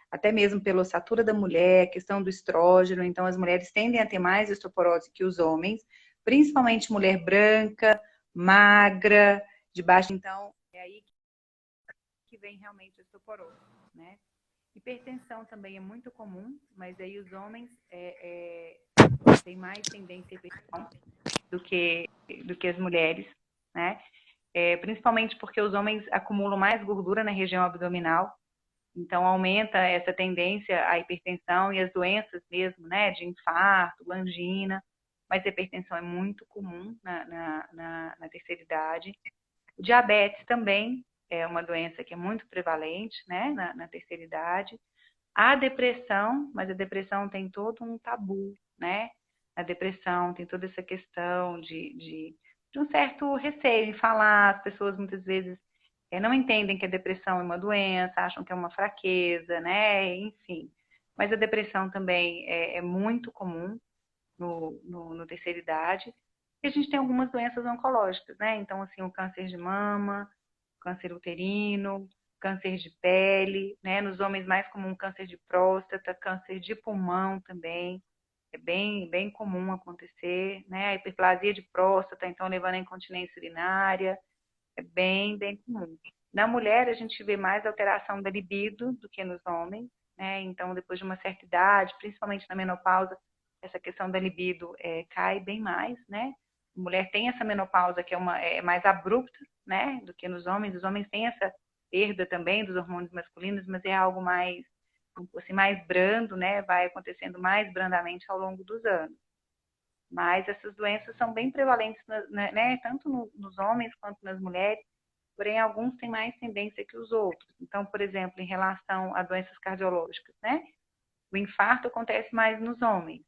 até mesmo pela ossatura da mulher, questão do estrógeno. Então, as mulheres tendem a ter mais osteoporose que os homens, principalmente mulher branca, magra, de baixo. Então, é aí que vem realmente a osteoporose, né? Hipertensão também é muito comum, mas aí os homens têm mais tendência à hipertensão do que as mulheres, né? Principalmente porque os homens acumulam mais gordura na região abdominal, então aumenta essa tendência à hipertensão e as doenças mesmo, né? De infarto, angina, mas a hipertensão é muito comum na terceira idade. O diabetes também é uma doença que é muito prevalente, né? Na terceira idade. A depressão, mas a depressão tem todo um tabu, né? A depressão tem toda essa questão de um certo receio em falar. As pessoas muitas vezes não entendem que a depressão é uma doença, acham que é uma fraqueza, né? Enfim. Mas a depressão também é muito comum no terceira idade. E a gente tem algumas doenças oncológicas, né? Então, assim, o câncer de mama, câncer uterino, câncer de pele, né? Nos homens mais comum câncer de próstata, câncer de pulmão também. É bem, bem comum acontecer, né? A hiperplasia de próstata, então levando à incontinência urinária, é bem, bem comum. Na mulher, a gente vê mais alteração da libido do que nos homens, né? Então, depois de uma certa idade, principalmente na menopausa, essa questão da libido cai bem mais, né? A mulher tem essa menopausa que é mais abrupta, né? Do que nos homens. Os homens têm essa perda também dos hormônios masculinos, mas é algo mais, assim, mais brando, né? Vai acontecendo mais brandamente ao longo dos anos. Mas essas doenças são bem prevalentes, né? Tanto nos homens quanto nas mulheres, porém alguns têm mais tendência que os outros. Então, por exemplo, em relação a doenças cardiológicas, né? O infarto acontece mais nos homens,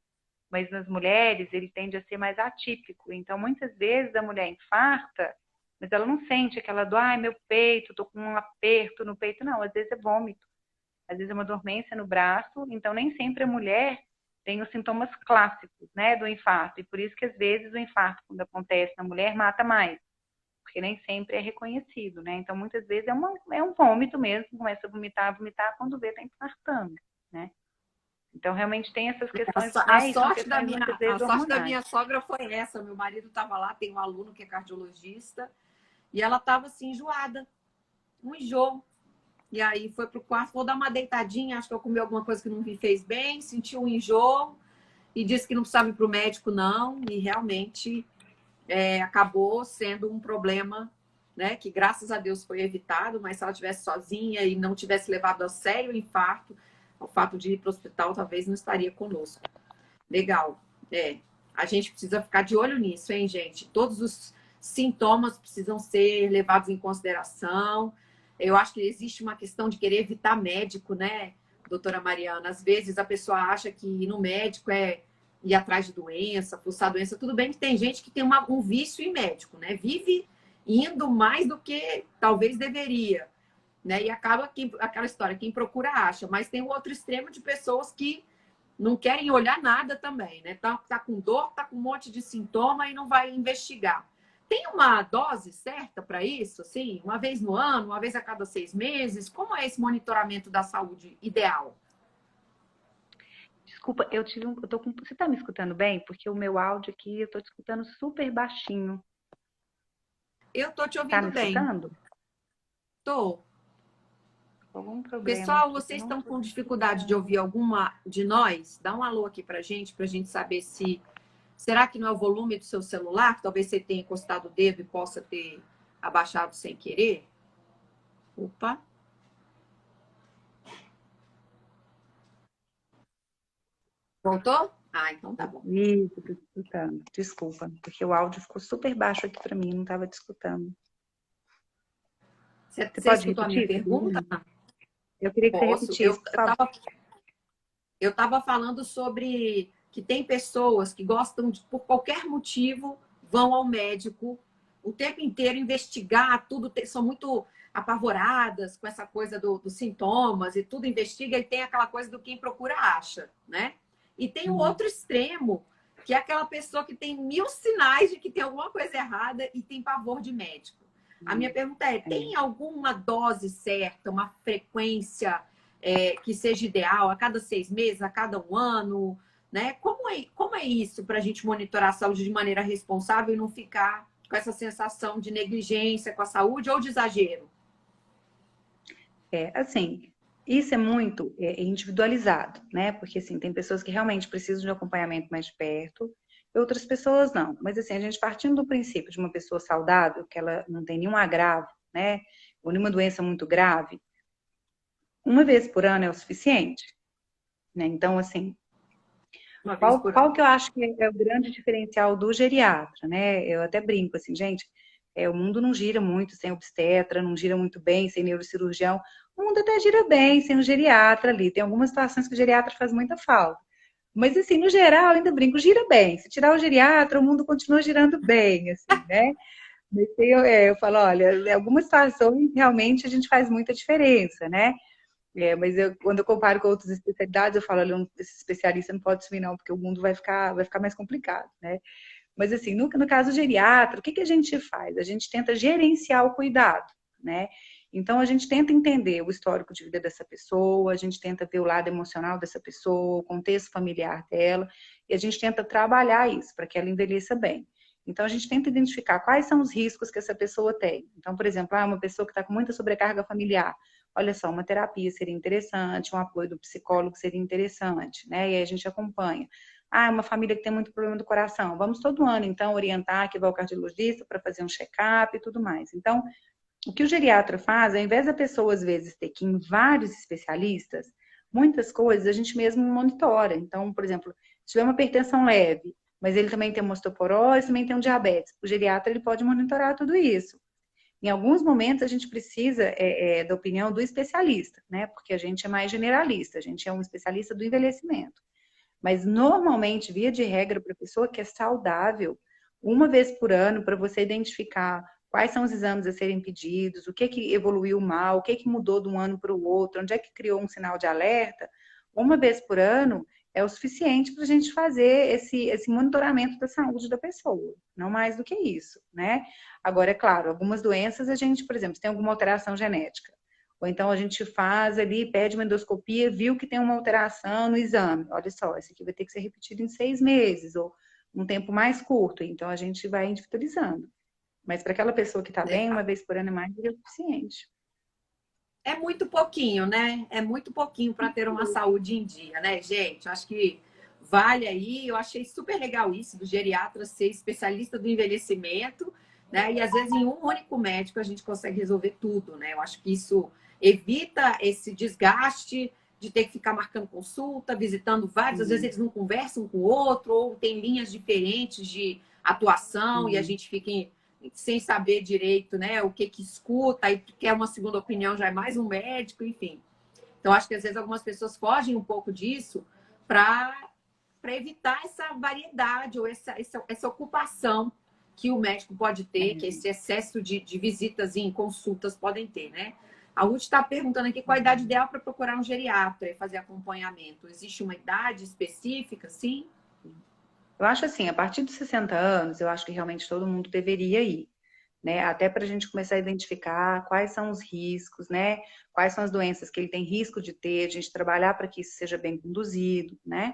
mas nas mulheres ele tende a ser mais atípico. Então, muitas vezes a mulher infarta, mas ela não sente aquela dor, ai, meu peito, tô com um aperto no peito. Não, às vezes é vômito, às vezes é uma dormência no braço. Então, nem sempre a mulher tem os sintomas clássicos, né, do infarto. E por isso que às vezes o infarto, quando acontece na mulher, mata mais, porque nem sempre é reconhecido, né? Então, muitas vezes é um vômito mesmo, começa a vomitar, quando vê, tá infartando, né? Então, realmente tem essas questões, A né? E são sorte questões muitas a vezes sorte da hormonais. minha sogra foi essa. Meu marido estava lá, tem um aluno que é cardiologista, e ela estava assim, enjoada, um enjoo. E aí foi pro quarto, vou dar uma deitadinha, acho que eu comi alguma coisa que não me fez bem, senti um enjoo e disse que não precisava ir pro médico, não. E realmente acabou sendo um problema né? Que graças a Deus foi evitado, mas se ela estivesse sozinha e não tivesse levado a sério o infarto, o fato de ir para o hospital talvez não estaria conosco. Legal. A gente precisa ficar de olho nisso, hein, gente? Todos os sintomas precisam ser levados em consideração. Eu acho que existe uma questão de querer evitar médico, né, doutora Mariana? Às vezes a pessoa acha que ir no médico é ir atrás de doença, fuçar doença. Tudo bem que tem gente que tem um vício em médico, né? Vive indo mais do que talvez deveria, né? E acaba aquela história, quem procura acha. Mas tem o outro extremo de pessoas que não querem olhar nada também, né? Tá com dor, tá com um monte de sintoma e não vai investigar. Tem uma dose certa para isso? Assim, uma vez no ano, uma vez a cada 6 meses? Como é esse monitoramento da saúde ideal? Desculpa, eu tô com... Você tá me escutando bem? Porque o meu áudio aqui, eu tô te escutando super baixinho. Eu tô te Tá me ouvindo bem. escutando? Tô. Algum problema Pessoal, aqui que eu vocês não estão tô com te dificuldade de escutando. ouvir alguma de nós? Dá um alô aqui pra gente saber se... Será que não é o volume do seu celular? Talvez você tenha encostado o dedo e possa ter abaixado sem querer. Opa. Voltou? Ah, então tá bom. Isso, tô te escutando. Desculpa, porque o áudio ficou super baixo aqui pra mim, não tava te escutando. Você Você pode escutou a minha repetir, por pergunta? favor? Eu queria que você Posso. repetisse, por favor. Eu tava falando sobre que tem pessoas que gostam de, por qualquer motivo, vão ao médico o tempo inteiro investigar tudo, são muito apavoradas com essa coisa dos sintomas e tudo investiga e tem aquela coisa do quem procura acha, né? E tem o Uhum. outro extremo, que é aquela pessoa que tem 1000 sinais de que tem alguma coisa errada e tem pavor de médico. A minha pergunta é: É. tem alguma dose certa, uma frequência que seja ideal a cada 6 meses, a cada um ano, né? Como é isso para a gente monitorar a saúde de maneira responsável e não ficar com essa sensação de negligência com a saúde ou de exagero? Assim, isso é muito individualizado, né? Porque, assim, tem pessoas que realmente precisam de um acompanhamento mais de perto, e outras pessoas não. Mas, assim, a gente partindo do princípio de uma pessoa saudável, que ela não tem nenhum agravo, né? Ou nenhuma doença muito grave, uma vez por ano é o suficiente, né? Então, assim, Uma vez qual, por qual ano. que eu acho que é o grande diferencial do geriatra, né? Eu até brinco, assim, gente, o mundo não gira muito sem obstetra, não gira muito bem sem neurocirurgião. O mundo até gira bem sem o geriatra ali. Tem algumas situações que o geriatra faz muita falta. Mas, assim, no geral, ainda brinco, gira bem. Se tirar o geriatra, o mundo continua girando bem, assim, né? Mas eu falo, olha, em algumas situações realmente a gente faz muita diferença, né? Mas quando eu comparo com outras especialidades, eu falo, olha, esse especialista não pode sumir não, porque o mundo vai ficar mais complicado, né? Mas assim, no caso geriatra, o que a gente faz? A gente tenta gerenciar o cuidado, né? Então a gente tenta entender o histórico de vida dessa pessoa, a gente tenta ver o lado emocional dessa pessoa, o contexto familiar dela, e a gente tenta trabalhar isso para que ela envelheça bem. Então a gente tenta identificar quais são os riscos que essa pessoa tem. Então, por exemplo, uma pessoa que está com muita sobrecarga familiar, olha só, uma terapia seria interessante, um apoio do psicólogo seria interessante, né? E aí a gente acompanha. Uma família que tem muito problema do coração. Vamos todo ano, então, orientar que vai ao cardiologista para fazer um check-up e tudo mais. Então, o que o geriatra faz, ao invés da pessoa, às vezes, ter que ir em vários especialistas, muitas coisas a gente mesmo monitora. Então, por exemplo, se tiver uma hipertensão leve, mas ele também tem uma osteoporose, também tem um diabetes, o geriatra ele pode monitorar tudo isso. Em alguns momentos, a gente precisa da opinião do especialista, né? Porque a gente é mais generalista, a gente é um especialista do envelhecimento. Mas normalmente, via de regra, para a pessoa que é saudável, uma vez por ano, para você identificar quais são os exames a serem pedidos, o que evoluiu mal, o que mudou de um ano para o outro, onde é que criou um sinal de alerta, uma vez por ano é o suficiente para a gente fazer esse monitoramento da saúde da pessoa, não mais do que isso, né? Agora, é claro, algumas doenças a gente, por exemplo, se tem alguma alteração genética, ou então a gente faz ali, pede uma endoscopia, viu que tem uma alteração no exame. Olha só, esse aqui vai ter que ser repetido em 6 meses, ou um tempo mais curto. Então a gente vai individualizando. Mas para aquela pessoa que está bem, uma vez por ano é mais do que o suficiente. É muito pouquinho, né? É muito pouquinho para ter uma saúde em dia, né, gente? Acho que vale aí. Eu achei super legal isso do geriatra ser especialista do envelhecimento, né? E às vezes em um único médico a gente consegue resolver tudo, né? Eu acho que isso evita esse desgaste de ter que ficar marcando consulta, visitando vários, às vezes eles não conversam com o outro, ou tem linhas diferentes de atuação e a gente fica sem saber direito, né, o que escuta, e quer uma segunda opinião, já é mais um médico, enfim. Então, acho que às vezes algumas pessoas fogem um pouco disso para evitar essa variedade ou essa ocupação que o médico pode ter, que esse excesso de visitas em consultas podem ter, né? A Ruth está perguntando aqui qual a idade ideal para procurar um geriatra e fazer acompanhamento. Existe uma idade específica, sim? Eu acho assim, a partir dos 60 anos, eu acho que realmente todo mundo deveria ir, né? Até para a gente começar a identificar quais são os riscos, né? Quais são as doenças que ele tem risco de ter, a gente trabalhar para que isso seja bem conduzido, né?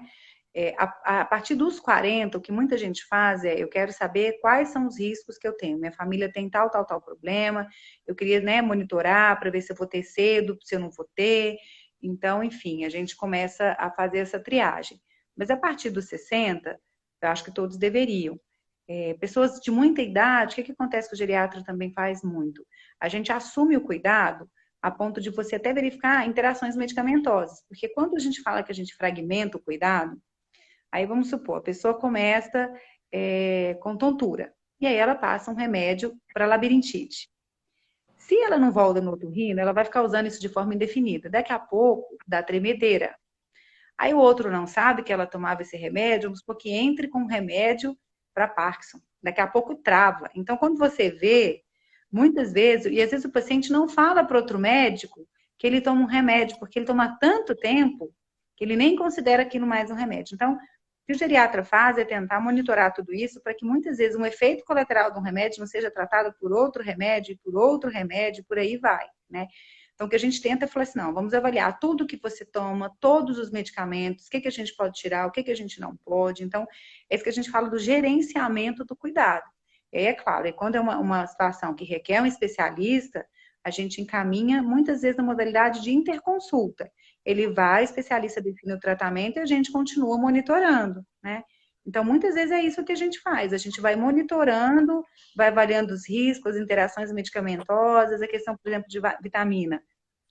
A partir dos 40, o que muita gente faz eu quero saber quais são os riscos que eu tenho. Minha família tem tal problema, eu queria, né, monitorar para ver se eu vou ter cedo, se eu não vou ter. Então, enfim, a gente começa a fazer essa triagem. Mas a partir dos 60, eu acho que todos deveriam. Pessoas de muita idade, o que acontece que o geriatra também faz muito? A gente assume o cuidado a ponto de você até verificar interações medicamentosas. Porque quando a gente fala que a gente fragmenta o cuidado, aí vamos supor, a pessoa começa com tontura. E aí ela passa um remédio para labirintite. Se ela não volta no otorrino, ela vai ficar usando isso de forma indefinida. Daqui a pouco, dá tremedeira. Aí o outro não sabe que ela tomava esse remédio, vamos supor que entre com um remédio para Parkinson. Daqui a pouco trava. Então, quando você vê, muitas vezes, e às vezes o paciente não fala para outro médico que ele toma um remédio, porque ele toma tanto tempo que ele nem considera aquilo mais um remédio. Então, o que o geriatra faz é tentar monitorar tudo isso para que muitas vezes um efeito colateral de um remédio não seja tratado por outro remédio, por outro remédio, por aí vai, né? Então, o que a gente tenta é falar assim, não, vamos avaliar tudo que você toma, todos os medicamentos, o que a gente pode tirar, o que a gente não pode. Então, é isso que a gente fala do gerenciamento do cuidado. E aí, é claro, quando é uma situação que requer um especialista, a gente encaminha, muitas vezes, na modalidade de interconsulta. Ele vai, o especialista define o tratamento e a gente continua monitorando, né? Então, muitas vezes é isso que a gente faz. A gente vai monitorando, vai avaliando os riscos, as interações medicamentosas, a questão, por exemplo, de vitamina.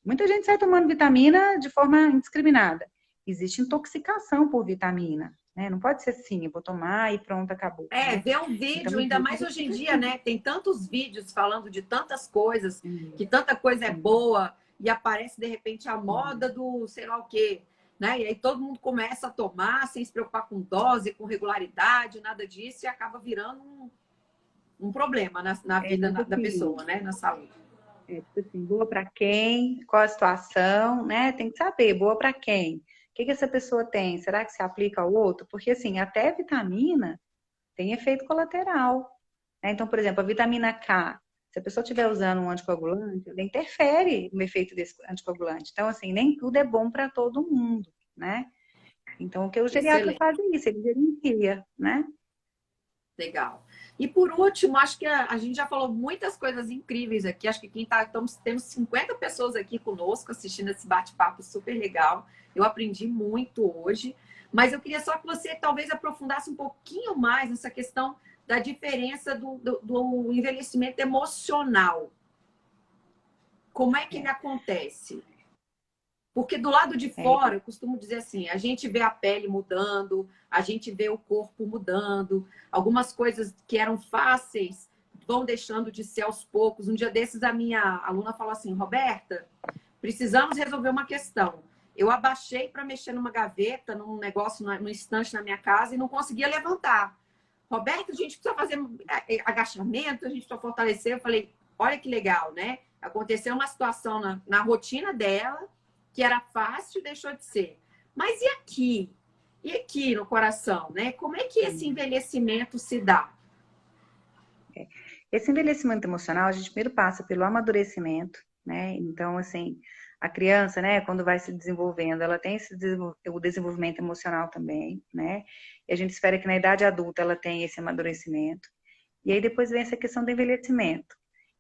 Muita gente sai tomando vitamina de forma indiscriminada. Existe intoxicação por vitamina, né? Não pode ser assim, eu vou tomar e pronto, acabou. Né? Ver um vídeo, então, ainda mais hoje em dia, né? Tem tantos vídeos falando de tantas coisas, que tanta coisa é boa, e aparece, de repente, a moda do sei lá o quê. Né? E aí todo mundo começa a tomar sem se preocupar com dose, com regularidade, nada disso, e acaba virando um problema na vida da pessoa, né? Na saúde. Tipo assim, boa para quem? Qual a situação, né? Tem que saber, boa para quem? O que essa pessoa tem? Será que se aplica ao outro? Porque, assim, até vitamina tem efeito colateral. Né? Então, por exemplo, a vitamina K, se a pessoa estiver usando um anticoagulante, ela interfere no efeito desse anticoagulante. Então, assim, nem tudo é bom para todo mundo, né? Então, o que o geriatra faz é isso, ele gerencia, né? Legal. E por último, acho que a gente já falou muitas coisas incríveis aqui. Acho que temos 50 pessoas aqui conosco assistindo esse bate-papo super legal. Eu aprendi muito hoje. Mas eu queria só que você talvez aprofundasse um pouquinho mais nessa questão da diferença do envelhecimento emocional. Como é que ele acontece? Porque do lado de fora, eu costumo dizer assim, a gente vê a pele mudando, a gente vê o corpo mudando, algumas coisas que eram fáceis vão deixando de ser aos poucos. Um dia desses, a minha aluna falou assim, Roberta, precisamos resolver uma questão. Eu abaixei para mexer numa gaveta, num negócio, num estante na minha casa e não conseguia levantar. Roberta, a gente precisa fazer agachamento, a gente precisa fortalecer. Eu falei, olha que legal, né? Aconteceu uma situação na rotina dela, que era fácil, deixou de ser. Mas e aqui? E aqui no coração, né? Como é que esse envelhecimento se dá? Esse envelhecimento emocional, a gente primeiro passa pelo amadurecimento, né? Então, assim, a criança, né, quando vai se desenvolvendo, ela tem o desenvolvimento emocional também, né? E a gente espera que na idade adulta ela tenha esse amadurecimento. E aí depois vem essa questão do envelhecimento.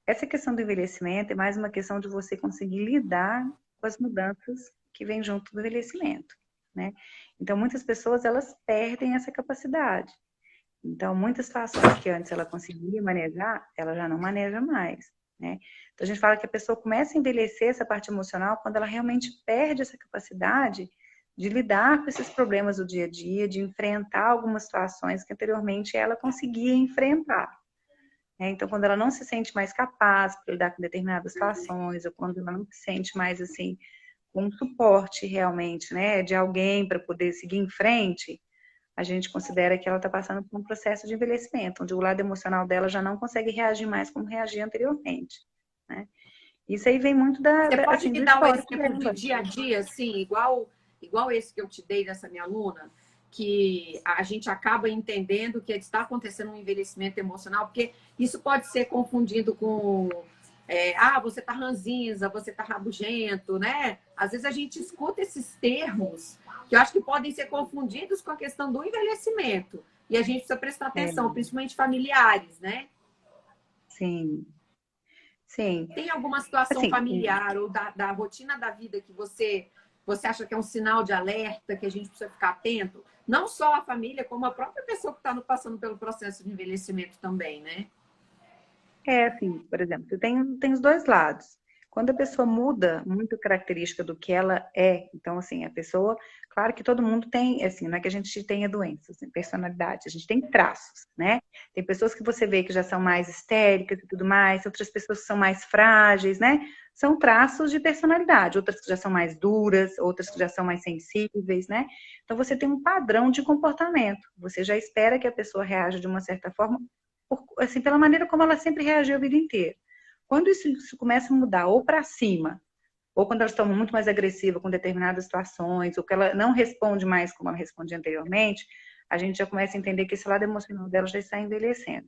Essa questão do envelhecimento é mais uma questão de você conseguir lidar com as mudanças que vêm junto do envelhecimento, né? Então, muitas pessoas, elas perdem essa capacidade. Então, muitas situações que antes ela conseguia manejar, ela já não maneja mais, né? Então, a gente fala que a pessoa começa a envelhecer essa parte emocional quando ela realmente perde essa capacidade de lidar com esses problemas do dia a dia, de enfrentar algumas situações que anteriormente ela conseguia enfrentar, né? Então, quando ela não se sente mais capaz para lidar com determinadas situações, ou quando ela não se sente mais, assim, com um suporte realmente, né, de alguém para poder seguir em frente, a gente considera que ela está passando por um processo de envelhecimento, onde o lado emocional dela já não consegue reagir mais como reagia anteriormente, né? Isso aí vem muito Você pode assim, me do dar um histórico exemplo do dela. dia a dia, assim, igual esse que eu te dei dessa minha aluna, que a gente acaba entendendo que está acontecendo um envelhecimento emocional, porque isso pode ser confundido com você está ranzinza, você está rabugento, né? Às vezes a gente escuta esses termos que eu acho que podem ser confundidos com a questão do envelhecimento. E a gente precisa prestar É, atenção, principalmente familiares, né? sim, sim. Tem alguma situação Assim, familiar ou da rotina da vida que você acha que é um sinal de alerta, que a gente precisa ficar atento? Não só a família, como a própria pessoa que está passando pelo processo de envelhecimento também, né? assim, por exemplo, tem os dois lados. Quando a pessoa muda muito a característica do que ela é, então, assim, a pessoa, claro que todo mundo tem, assim, não é que a gente tenha doenças, assim, personalidade, a gente tem traços, né? Tem pessoas que você vê que já são mais histéricas e tudo mais, outras pessoas que são mais frágeis, né? São traços de personalidade, outras que já são mais duras, outras que já são mais sensíveis, né? Então, você tem um padrão de comportamento, você já espera que a pessoa reaja de uma certa forma assim, pela maneira como ela sempre reagiu a vida inteira. Quando isso começa a mudar ou para cima, ou quando elas estão muito mais agressivas com determinadas situações, ou que ela não responde mais como ela respondia anteriormente, a gente já começa a entender que esse lado emocional dela já está envelhecendo.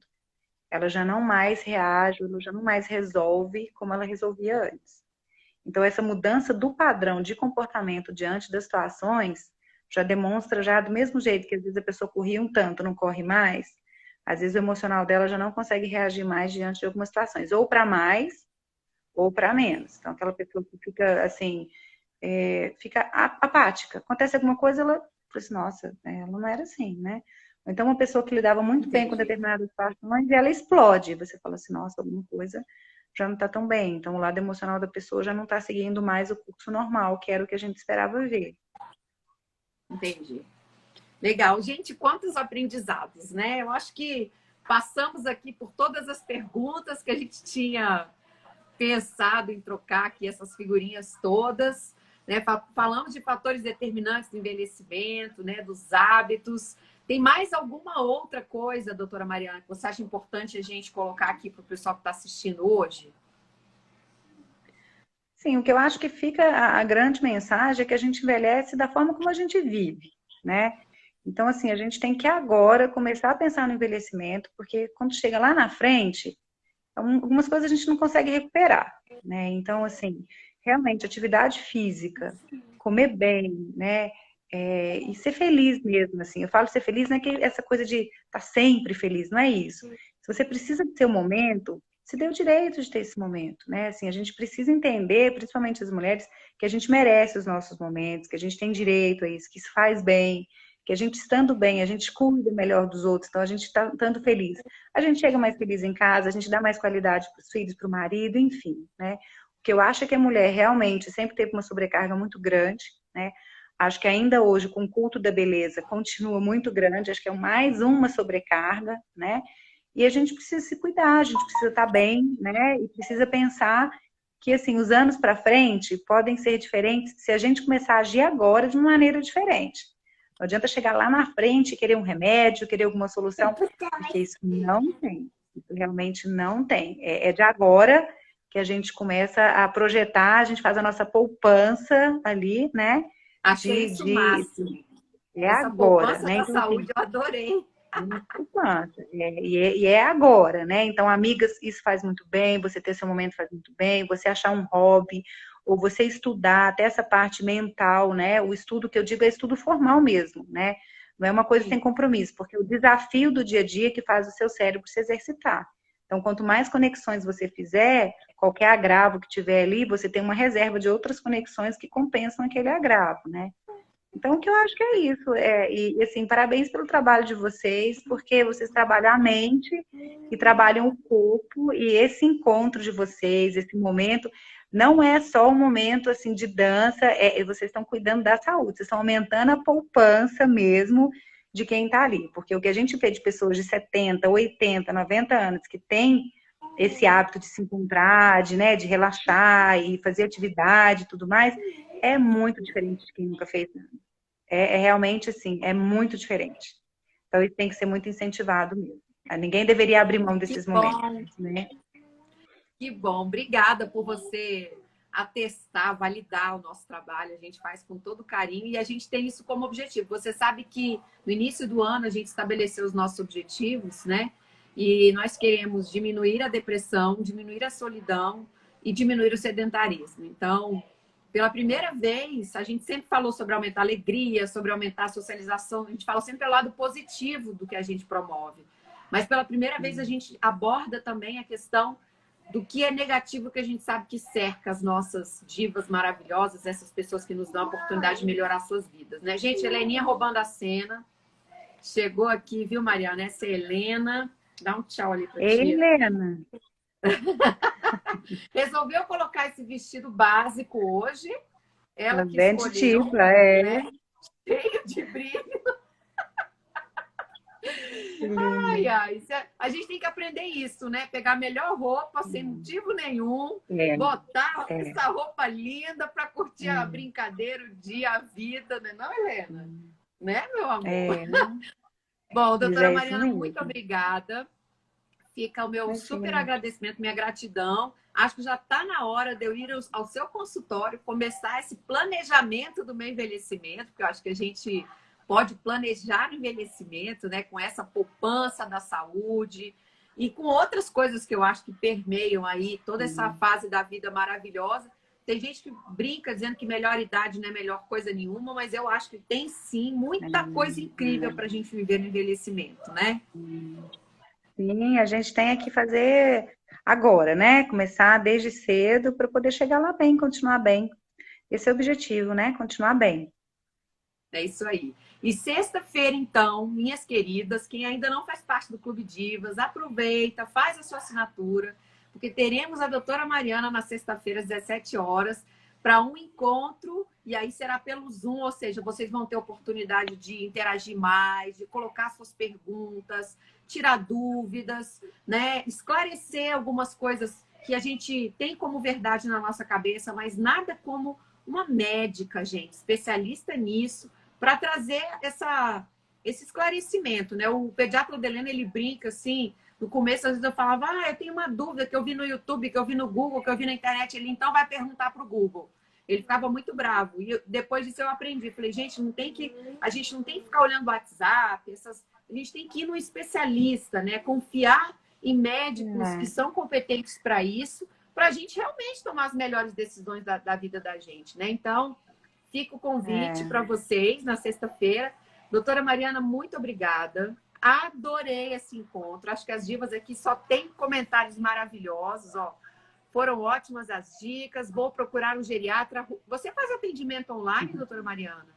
Ela já não mais reage, ela já não mais resolve como ela resolvia antes. Então, essa mudança do padrão de comportamento diante das situações já demonstra, já do mesmo jeito que às vezes a pessoa corria um tanto, não corre mais, às vezes o emocional dela já não consegue reagir mais diante de algumas situações, ou para mais, ou para menos. Então, aquela pessoa que fica assim, fica apática. Acontece alguma coisa, ela fala assim, nossa, ela não era assim, né? Ou então, uma pessoa que lidava muito bem com Entendi. determinadas situações, e ela explode. Você fala assim, nossa, alguma coisa já não está tão bem. Então, o lado emocional da pessoa já não está seguindo mais o curso normal, que era o que a gente esperava ver. Entendi. Legal. Gente, quantos aprendizados, né? Eu acho que passamos aqui por todas as perguntas que a gente tinha pensado em trocar aqui, essas figurinhas todas, né? Falamos de fatores determinantes do envelhecimento, né? Dos hábitos. Tem mais alguma outra coisa, doutora Mariana, que você acha importante a gente colocar aqui para o pessoal que está assistindo hoje? Sim, o que eu acho que fica a grande mensagem é que a gente envelhece da forma como a gente vive, né? Então, assim, a gente tem que agora começar a pensar no envelhecimento, porque quando chega lá na frente, algumas coisas a gente não consegue recuperar, né? Então, assim, realmente, atividade física, comer bem, né? E ser feliz mesmo, assim. Eu falo ser feliz não é que essa coisa de estar sempre feliz, não é isso. Se você precisa do seu momento, se dê o direito de ter esse momento, né? Assim, a gente precisa entender, principalmente as mulheres, que a gente merece os nossos momentos, que a gente tem direito a isso, que isso faz bem, que a gente estando bem, a gente cuida melhor dos outros, então a gente está estando feliz. A gente chega mais feliz em casa, a gente dá mais qualidade para os filhos, para o marido, enfim, né? O que eu acho é que a mulher realmente sempre teve uma sobrecarga muito grande, né? Acho que ainda hoje, com o culto da beleza, continua muito grande, acho que é mais uma sobrecarga, né? E a gente precisa se cuidar, a gente precisa estar bem, né? E precisa pensar que, assim, os anos para frente podem ser diferentes se a gente começar a agir agora de uma maneira diferente. Não adianta chegar lá na frente e querer um remédio, querer alguma solução, porque isso não tem. Isso realmente não tem. É de agora que a gente começa a projetar, a gente faz a nossa poupança ali, né? Achei De, isso o de, máximo. é Essa agora, poupança né? da Então, assim, saúde eu adorei. uma poupança. E é agora, né? Então, amigas, isso faz muito bem, você ter seu momento faz muito bem, você achar um hobby, ou você estudar, até essa parte mental, né? O estudo que eu digo é estudo formal mesmo, né? Não é uma coisa Sim. sem compromisso, porque é o desafio do dia a dia que faz o seu cérebro se exercitar. Então, quanto mais conexões você fizer, qualquer agravo que tiver ali, você tem uma reserva de outras conexões que compensam aquele agravo, né? Então, o que eu acho que é isso. E, assim, parabéns pelo trabalho de vocês, porque vocês trabalham a mente e trabalham o corpo, e esse encontro de vocês, esse momento, não é só um momento, assim, de dança, vocês estão cuidando da saúde, vocês estão aumentando a poupança mesmo de quem está ali. Porque o que a gente vê de pessoas de 70, 80, 90 anos que têm esse hábito de se encontrar, de relaxar e fazer atividade e tudo mais, é muito diferente de quem nunca fez nada. É realmente assim, é muito diferente. Então, isso tem que ser muito incentivado mesmo. Ninguém deveria abrir mão Que desses momentos, bom, né? que bom. Obrigada por você atestar, validar o nosso trabalho. A gente faz com todo carinho e a gente tem isso como objetivo. Você sabe que no início do ano a gente estabeleceu os nossos objetivos, né? E nós queremos diminuir a depressão, diminuir a solidão e diminuir o sedentarismo. Então, pela primeira vez, a gente sempre falou sobre aumentar a alegria, sobre aumentar a socialização. A gente fala sempre pelo lado positivo do que a gente promove. Mas pela primeira vez a gente aborda também a questão do que é negativo, que a gente sabe que cerca as nossas divas maravilhosas, essas pessoas que nos dão a oportunidade de melhorar suas vidas, né? Gente, Heleninha roubando a cena. Chegou aqui, viu, Mariana? Essa é a Helena. Dá um tchau ali pra Ei, tia. Helena. Resolveu colocar esse vestido básico hoje. Ela que Bem de escolheu, tipo, é. né? Cheio de brilho. Que lindo. A gente tem que aprender isso, né? Pegar a melhor roupa sem motivo nenhum, É, botar é, essa roupa linda para curtir a é, brincadeira, o dia, a vida, né? Não, Helena? Né, meu amor? é, Bom, mas doutora é isso Mariana, muito mesmo. obrigada. Fica o meu super Imagina. agradecimento, minha gratidão. Acho que já está na hora de eu ir ao seu consultório, começar esse planejamento do meu envelhecimento, porque eu acho que a gente pode planejar o envelhecimento, né, com essa poupança da saúde e com outras coisas que eu acho que permeiam aí toda essa fase da vida maravilhosa. Tem gente que brinca dizendo que melhor idade não é melhor coisa nenhuma, mas eu acho que tem sim muita coisa incrível para a gente viver no envelhecimento, né? Sim, a gente tem que fazer agora, né? Começar desde cedo para poder chegar lá bem, continuar bem. Esse é o objetivo, né? Continuar bem. É isso aí. E sexta-feira, então, minhas queridas, quem ainda não faz parte do Clube Divas, aproveita, faz a sua assinatura, porque teremos a doutora Mariana na sexta-feira, às 17 horas, para um encontro, e aí será pelo Zoom, ou seja, vocês vão ter oportunidade de interagir mais, de colocar suas perguntas, tirar dúvidas, né? Esclarecer algumas coisas que a gente tem como verdade na nossa cabeça, mas nada como uma médica, gente, especialista nisso, para trazer esse esclarecimento, né? O pediatra da Helena, ele brinca assim, no começo às vezes eu falava, eu tenho uma dúvida que eu vi no YouTube, que eu vi no Google, que eu vi na internet, ele então vai perguntar para o Google. Ele ficava muito bravo. E depois disso eu aprendi. Falei, gente, a gente não tem que ficar olhando o WhatsApp, a gente tem que ir no especialista, né? Confiar em médicos que são competentes para isso, para a gente realmente tomar as melhores decisões da vida da gente, né? Então, fica o convite para vocês na sexta-feira. Doutora Mariana, muito obrigada. Adorei esse encontro. Acho que as divas aqui só tem comentários maravilhosos, ó. Foram ótimas as dicas. Vou procurar um geriatra. Você faz atendimento online, doutora Mariana?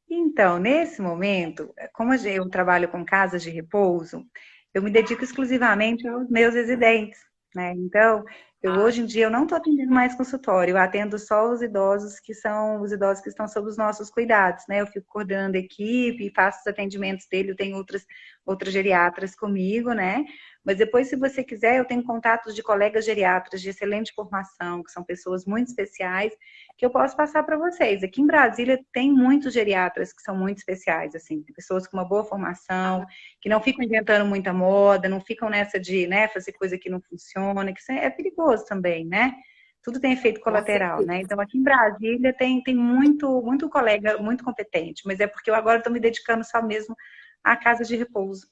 Então, nesse momento, como eu trabalho com casas de repouso, eu me dedico exclusivamente aos meus residentes, né? Então, hoje em dia eu não estou atendendo mais consultório, eu atendo só os idosos que são os idosos que estão sob os nossos cuidados, né? Eu fico coordenando a equipe, faço os atendimentos dele, eu tenho outras geriatras comigo, né? Mas depois, se você quiser, eu tenho contatos de colegas geriatras de excelente formação, que são pessoas muito especiais, que eu posso passar para vocês. Aqui em Brasília tem muitos geriatras que são muito especiais, assim, pessoas com uma boa formação, que não ficam inventando muita moda, não ficam nessa de, né, fazer coisa que não funciona, que isso é perigoso também, né? Tudo tem efeito colateral, né? Então, aqui em Brasília tem muito colega muito competente, mas é porque eu agora estou me dedicando só mesmo à casa de repouso.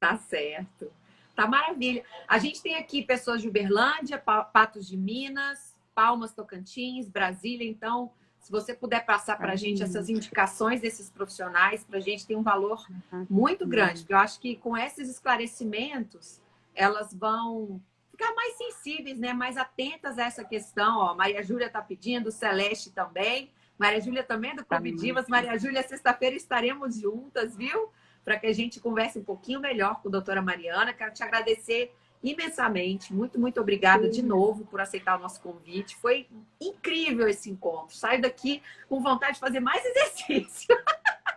Tá certo. Tá maravilha. A gente tem aqui pessoas de Uberlândia, Patos de Minas, Palmas, Tocantins, Brasília. Então, se você puder passar para a gente essas indicações desses profissionais, para a gente tem um valor muito grande. Porque eu acho que com esses esclarecimentos, elas vão ficar mais sensíveis, né? Mais atentas a essa questão. Ó, Maria Júlia está pedindo, Celeste também. Maria Júlia também é do Tá. Clube Divas. Maria Júlia, sexta-feira estaremos juntas, viu? Para que a gente converse um pouquinho melhor com a doutora Mariana. Quero te agradecer imensamente. Muito, muito obrigada de novo por aceitar o nosso convite. Foi incrível esse encontro. Saio daqui com vontade de fazer mais exercício.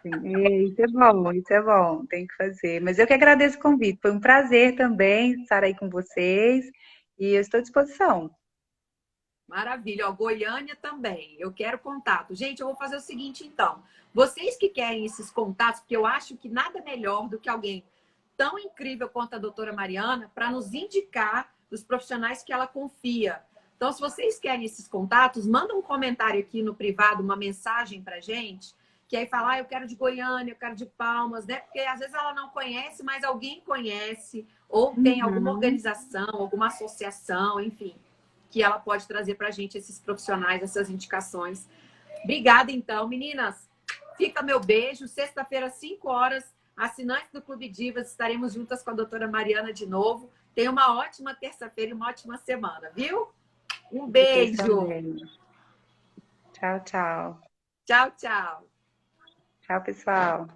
Isso é bom, tem que fazer. Mas eu que agradeço o convite. Foi um prazer também estar aí com vocês e eu estou à disposição. Maravilha. Ó, Goiânia também. Eu quero contato. Gente, eu vou fazer o seguinte, então. Vocês que querem esses contatos, porque eu acho que nada melhor do que alguém tão incrível quanto a doutora Mariana para nos indicar dos profissionais que ela confia. Então, se vocês querem esses contatos, manda um comentário aqui no privado, uma mensagem para gente, que aí fala, eu quero de Goiânia, eu quero de Palmas, né? Porque às vezes ela não conhece, mas alguém conhece, ou tem alguma Uhum. organização, alguma associação, enfim, que ela pode trazer para a gente esses profissionais, essas indicações. Obrigada, então. Meninas, fica meu beijo. Sexta-feira, 5 horas, assinantes do Clube Divas, estaremos juntas com a doutora Mariana de novo. Tenha uma ótima terça-feira e uma ótima semana, viu? Um Vocês beijo. também. Tchau, tchau. Tchau, tchau. Tchau, pessoal.